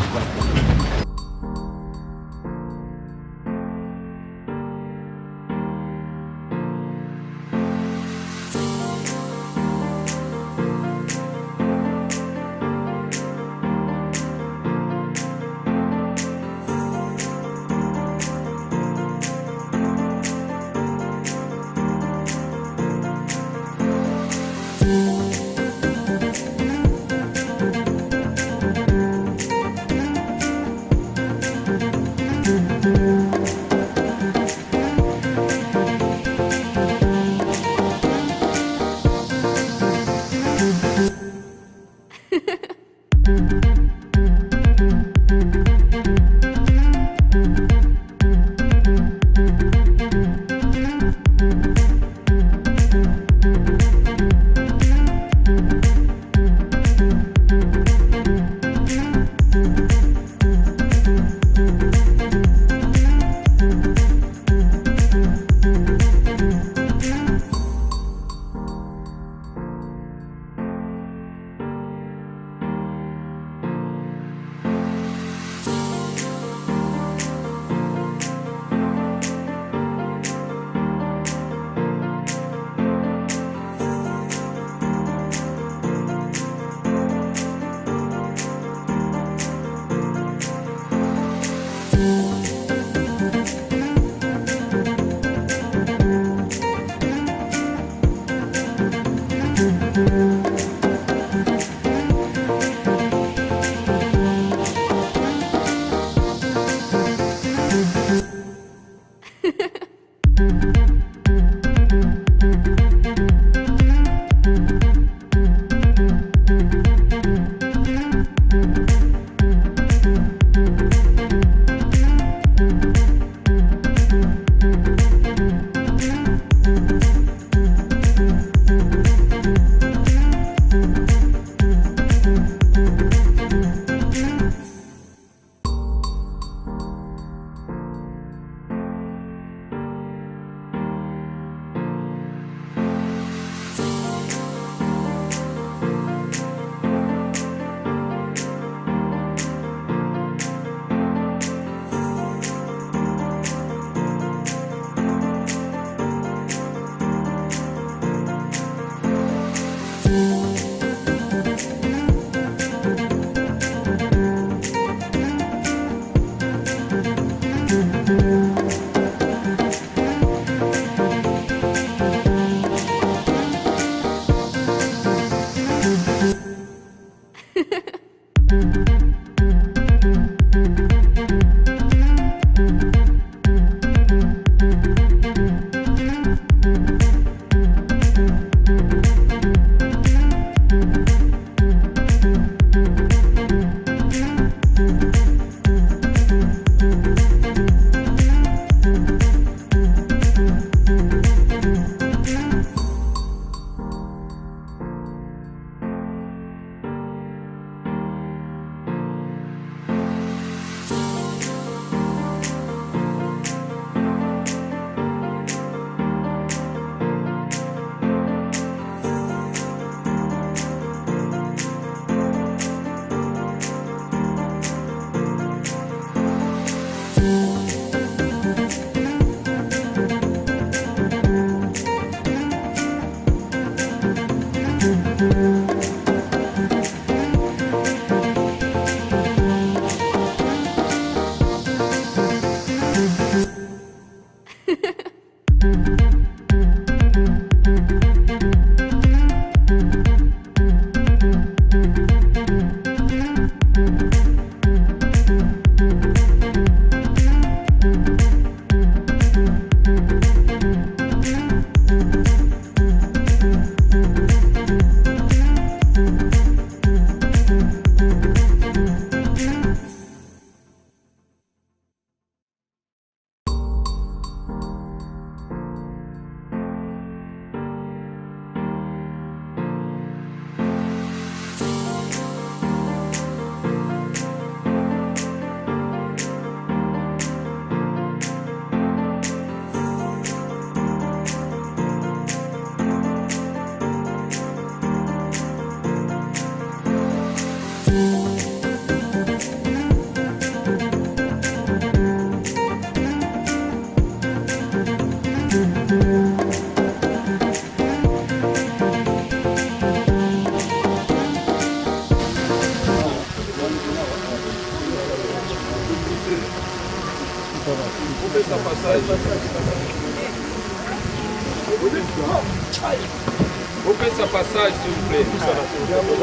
S1: Sa passage, s'il vous plaît.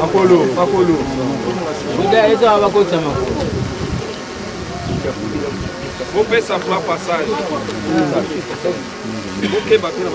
S10: Apollo.
S1: Vous faites sa plat passage. Vous faites la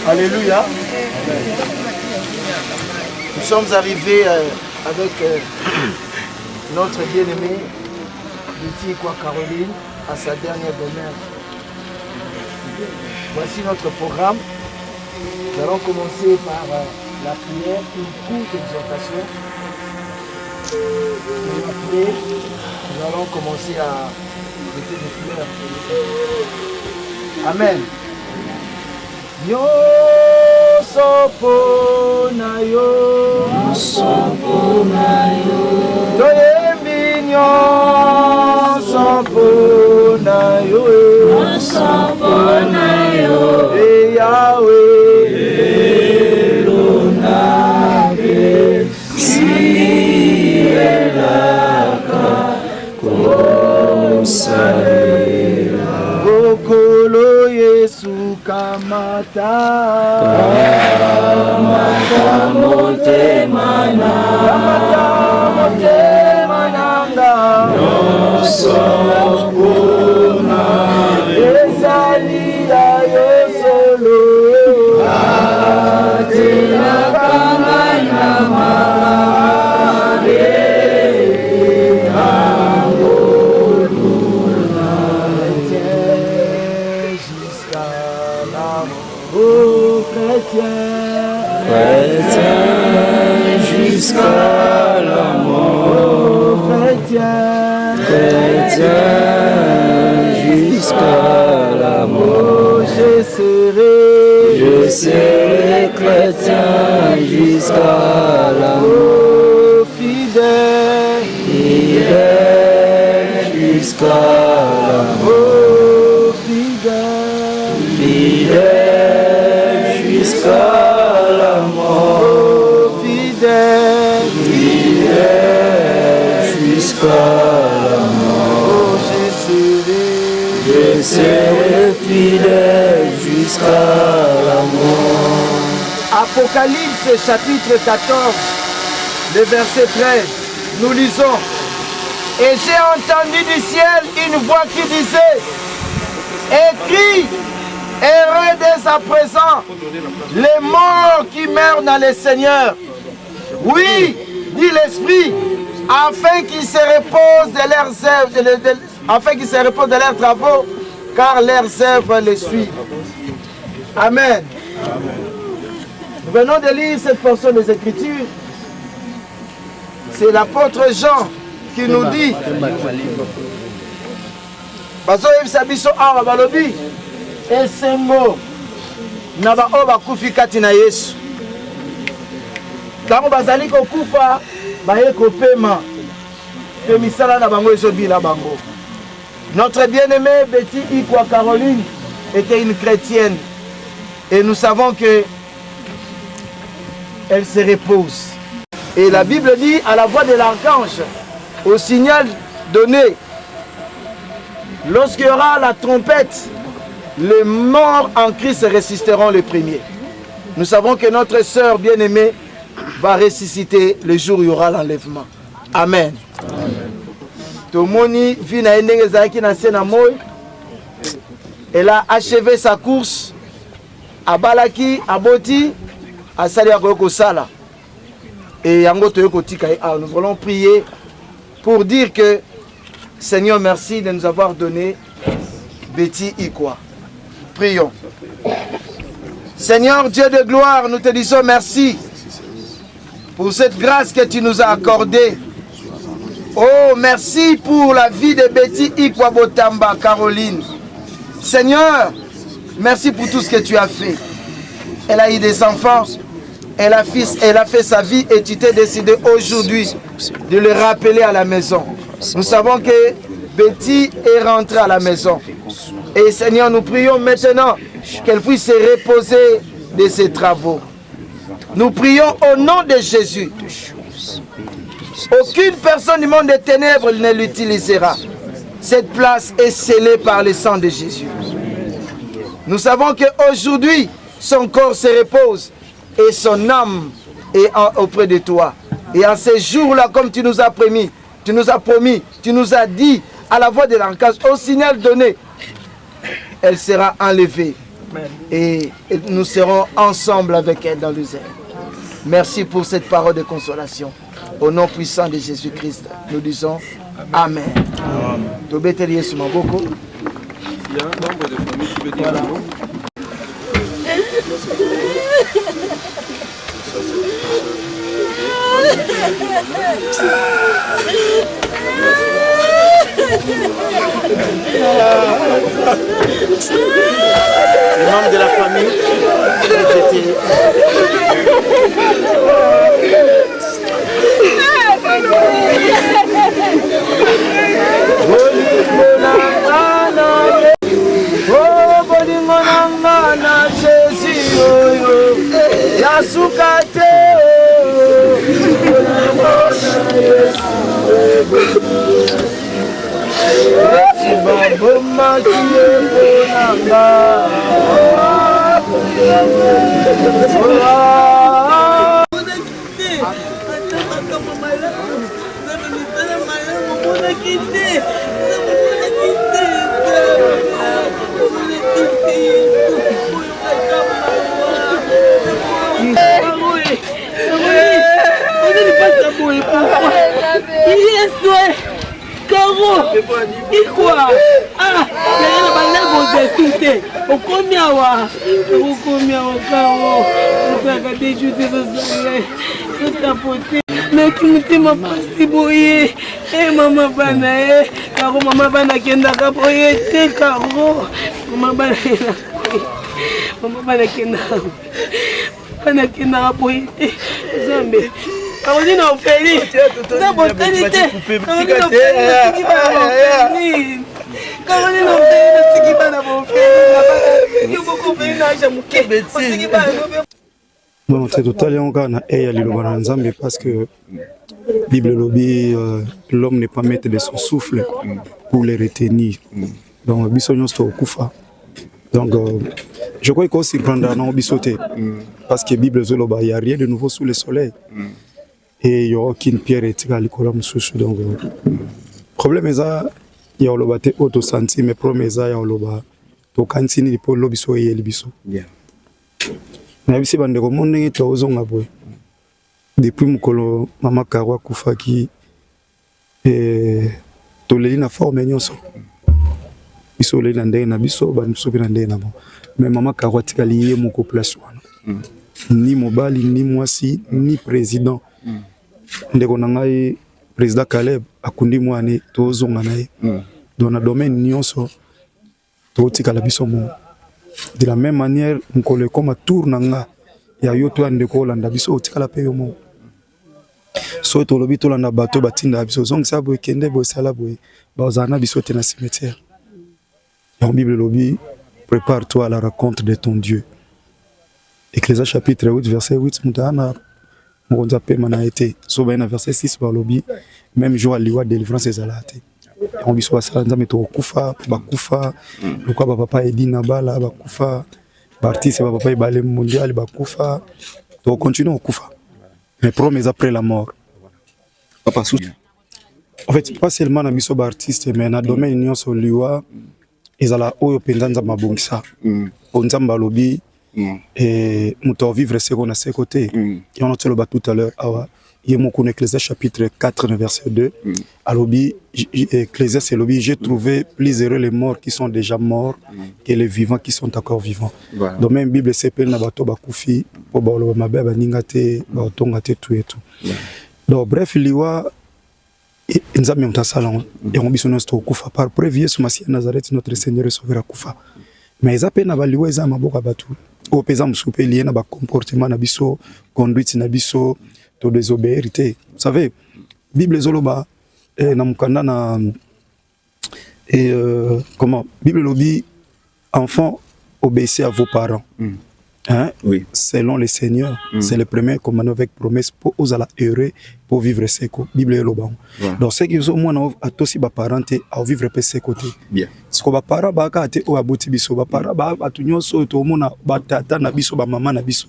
S2: Alléluia. Nous sommes arrivés avec notre bien-aimée Betty Ikwa Caroline à sa dernière demeure. Voici notre programme. Nous allons commencer par la prière, une courte exhortation. Et après, nous allons commencer à jeter des fleurs. Amen. Toyembi nyonso mpona yo, e Yahweh elona sielaka kosalela kokolo Yesu kamata motema nanga nyonso mpona ezali ya yo solo atelaka ngai na mabe angoluna jusqu'à la mort. Oh chrétien jusqu'à la mort, chrétien jusqu'à la mort. Je serai chrétien jusqu'à la mort, fidèle jusqu'à la mort, fidèle jusqu'à la mort, fidèle jusqu'à la mort. Je serai fidèle jusqu'à la mort. Apocalypse chapitre 14, le verset 13, nous lisons: et j'ai entendu du ciel une voix qui disait, écris, heureux dès à présent les morts qui meurent dans le Seigneur. Oui, dit l'Esprit, afin qu'ils se reposent de leurs œuvres, afin qu'ils se reposent de leurs travaux, car leurs œuvres les suivent. Amen. Nous venons de lire cette portion des Écritures. C'est l'apôtre Jean qui nous dit, esengo na bao bakufi kati na Yesu. Tango bazali kokufa baye kopema pe misala na bango ezobila bango. Notre bien-aimée Betty Ikwa Caroline était une chrétienne et nous savons que
S17: elle se repose. Et la Bible dit, à la voix de l'archange, au signal donné, lorsqu'il y aura la trompette, les morts en Christ résisteront les premiers. Nous savons que notre sœur bien-aimée va ressusciter le jour où il y aura l'enlèvement. Amen. Tomoni vina endengezaki na sena moy. Elle a achevé sa course. Abalaki, aboti, asali akoyoko sala. Et yango toyoko tika. Nous allons prier pour dire que Seigneur, merci de nous avoir donné Betty Ikwa. Prions. Seigneur Dieu de gloire, nous te disons merci pour cette grâce que tu nous as accordée. Oh, merci pour la vie de Betty Ikwa Botamba, Caroline. Seigneur, merci pour tout ce que tu as fait. Elle a eu des enfants, elle a fait sa vie et tu t'es décidé aujourd'hui de le rappeler à la maison. Nous savons que Betty est rentrée à la maison. Et Seigneur, nous prions maintenant qu'elle puisse se reposer de ses travaux. Nous prions au nom de Jésus. Aucune personne du monde des ténèbres ne l'utilisera. Cette place est scellée par le sang de Jésus. Nous savons qu'aujourd'hui, son corps se repose et son âme est auprès de toi. Et en ces jours-là, comme tu nous as promis, tu nous as dit à la voix de l'encage, au signal donné, elle sera enlevée. Et nous serons ensemble avec elle dans les airs. Merci pour cette parole de consolation. Au nom puissant de Jésus-Christ, nous disons Amen. Il y a un membre de famille qui veut dire un mot. Les membres de la famille Caroline Ophélie, la brutalité. Caroline Ophélie, Caroline
S18: Bon, c'est total parce que Bible lobby, l'homme n'est pas maître de son souffle pour les retenir. Donc, donc, je crois qu'on s'y prendra dans Bissoté. Parce que Bible Zoloba, il n'y a rien de nouveau sous le soleil. Et il n'y a aucune pierre éthique à l'école. Donc, le problème est ça, il y a le auto-senti, mais le problème est ça, il y a le cantine pour le biso et le biso. Mais si on est depuis que maman Karwa Koufaki et Tolelina forme nyonso. Biso le ndenge na biso ba biso pe ndenge na bon. Mais maman Karwa tikali mon population. Ni mobali ni mwasi ni président. Ndeko na ngai président Caleb akundi mwane tozonga naye. Dans le domaine nyonso to tikala biso mo. De la même manière nkole comme tournanga ya yoto ndeko landa biso tikala pe yo mo. So to lobi to landa bato batinda biso zong sa boy kende boy sala boy bazana biso te na cimetière. La Bible lobi prépare-toi à la rencontre de ton Dieu. Ecclésiaste chapitre 8 verset 8 mutana mokonzi apema na été so baye na verset 6 balobi même jour aliwa délivrance ezala te yango biso basala nzambe tokokufa bakufa lokwa bapapa edi na bala bakufa baartiste bapapa ebale mondial bakufa tokocontinue kokufa mais problème après la mort papa sous en fait pas seulement na biso baartiste mais na domaine nyonso liwa ezala oyo mpenza nzambe abongisa po nzambe alobi moto vivre seko na seko te et on a toloba tout à l'heure awa Yemokun Ecclésiaste chapitre 4 verset 2 alobi Ecclésiaste lobi j'ai trouvé plus heureux les morts qui sont déjà morts que les vivants qui sont encore vivants. Donc même Bible s'appelle na bato bakufi po ba loba mabe baninga te ba tonga te tout et tout. Donc bref liwa nzambe mtasala et on biso nosto kufa par preuve Yesu Masia Nazareth notre Seigneur et Sauveur kufa. Mais eza na baliwa eza maboka batu o peza musupe lié na ba comportement na biso conduite na biso to désobéirité. Vous savez, Bible zoloba na mukanda na comment Bible lobi enfants obéissez à vos parents. Hein? Oui. Selon le Seigneur, c'est le premier commandement avec promesse pour aux ala heureux pour vivre seko. Bible loba. Donc ce qui sont moi na atosi ba parenté à vivre pe seko te. Bien. Ce ko ba para ba ka te o aboti biso ba para ba atunyoso to mona ba tata na biso ba mama na biso.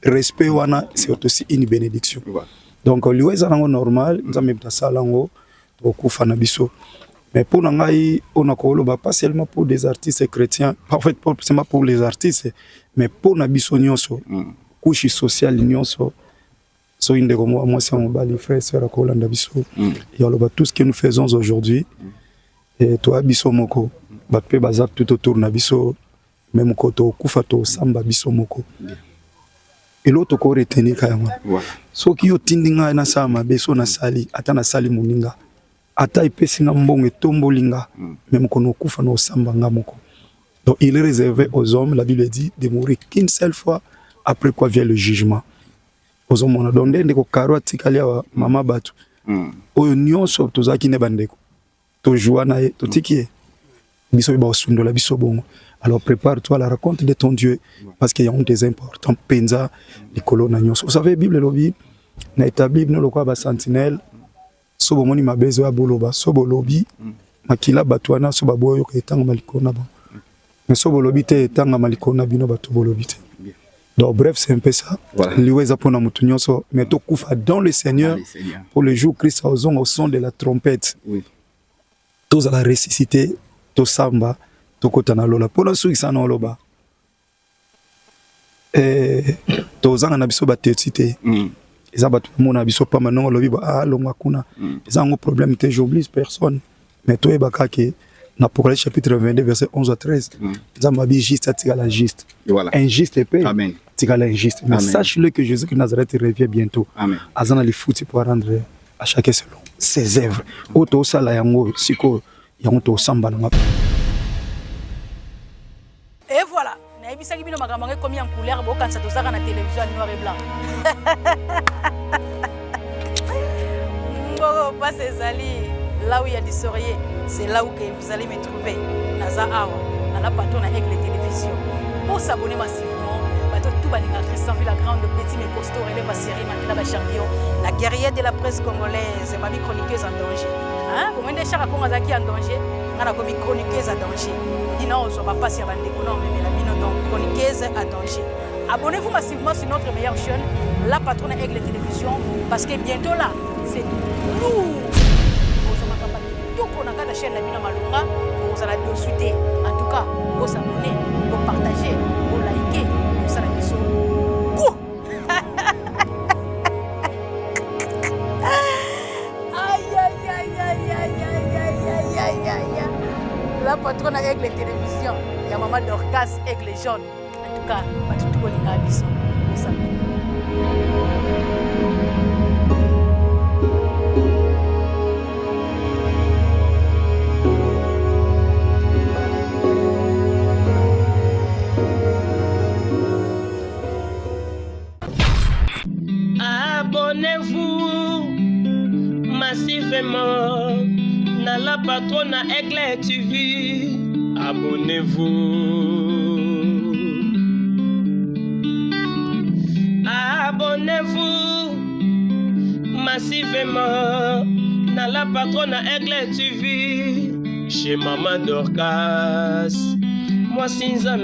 S18: Respect wana c'est aussi une bénédiction. Donc liweza nango normal nzambe mtasalango okufa na biso. Mais pour ngai on a koloba pas seulement pour des artistes chrétiens, en fait pas seulement pour les artistes mais pour na biso nyonso couche sociale nyonso so inde comme moi c'est mon bali frère sœur akolanda biso. Et alors tout ce que nous faisons aujourd'hui et toi biso moko ba pe bazar tout autour na biso même koto okufa to samba biso moko. Et l'autre corps retenu kayama. So ki yo tindinga na sama beso na sali ata na sali muninga. Ata ipesinga mbongo etombolinga même kono kufa no samba ngamoko. Donc il est réservé aux hommes, la Bible dit, de mourir qu'une seule fois après quoi vient le jugement. Aux hommes on a donné ndeko karo atikalia wa mama batu. Oyo nyonso tozaki ne bandeko. To joana e to tikie. Biso ba osundola biso bongo. Alors prépare-toi à la rencontre de ton Dieu parce qu'il y a un des importants penza les colonnes. Vous savez Bible lobi na établi no lokwa ba sentinelle sobo moni mabezo ya boloba sobo lobi makila batwana soba boyo ka etanga malikona ba mais sobo lobi te etanga malikona bino bato bolobi te. Donc bref c'est un peu ça. Liweza pona mutu nyonso mais to kufa dans le Seigneur pour le jour Christ au son de la trompette. Oui. Tous à la ressuscité to samba tokotana lola pona suki sana loba tozanga na biso batetsite eza batu mona biso pa manongo lobi ba longa kuna eza un problème te j'oublie personne mais toi ebaka ke na Apocalypse chapitre 22 verset 11 à 13 eza mabi juste atika la juste injuste épée amen tika la injuste mais sache-le que Jésus de Nazareth revient bientôt amen azana li fouti pour rendre à chacun selon ses œuvres auto sala yango siko yango to samba na.
S4: Et voilà, naibisaki bino makambo comme en couleur bo kanisa tozaka na télévision noir et blanc. Mboko pas ezali là où il y a du sourier, c'est là où que vous allez me trouver. Naza awa, na la patron na Aigle Télévision. Pour s'abonner massivement, bato tout baninga Christian la grande petit mais costaud relève la série Makila ba champion, la guerrière de la presse congolaise, ma chroniqueuse en danger. Hein, vous m'endez chara konga zaki en danger. On comme chroniqueuse à danger. Dis-non, on va pas sur la déconnant, mais la mine donc chroniqueuse à danger. Abonnez-vous massivement sur notre meilleure chaîne, la patronne Aigle Télévision, parce que bientôt là, c'est lourd. Vous avez la chaîne la mine Malunga, vous allez nous suivre. En tout cas, vous abonnez, vous partagez, vous likez, vous allez nous suivre. La patronne avec les télévisions, il y a maman Dorcas avec les jaunes. En tout cas, pas tout le monde a vu ça.
S5: Abonnez-vous massivement dans la patronne Aigle TV. Abonnez-vous. Abonnez-vous massivement na la patronne à Aigle TV chez Maman Dorcas. Moi, Sinzam.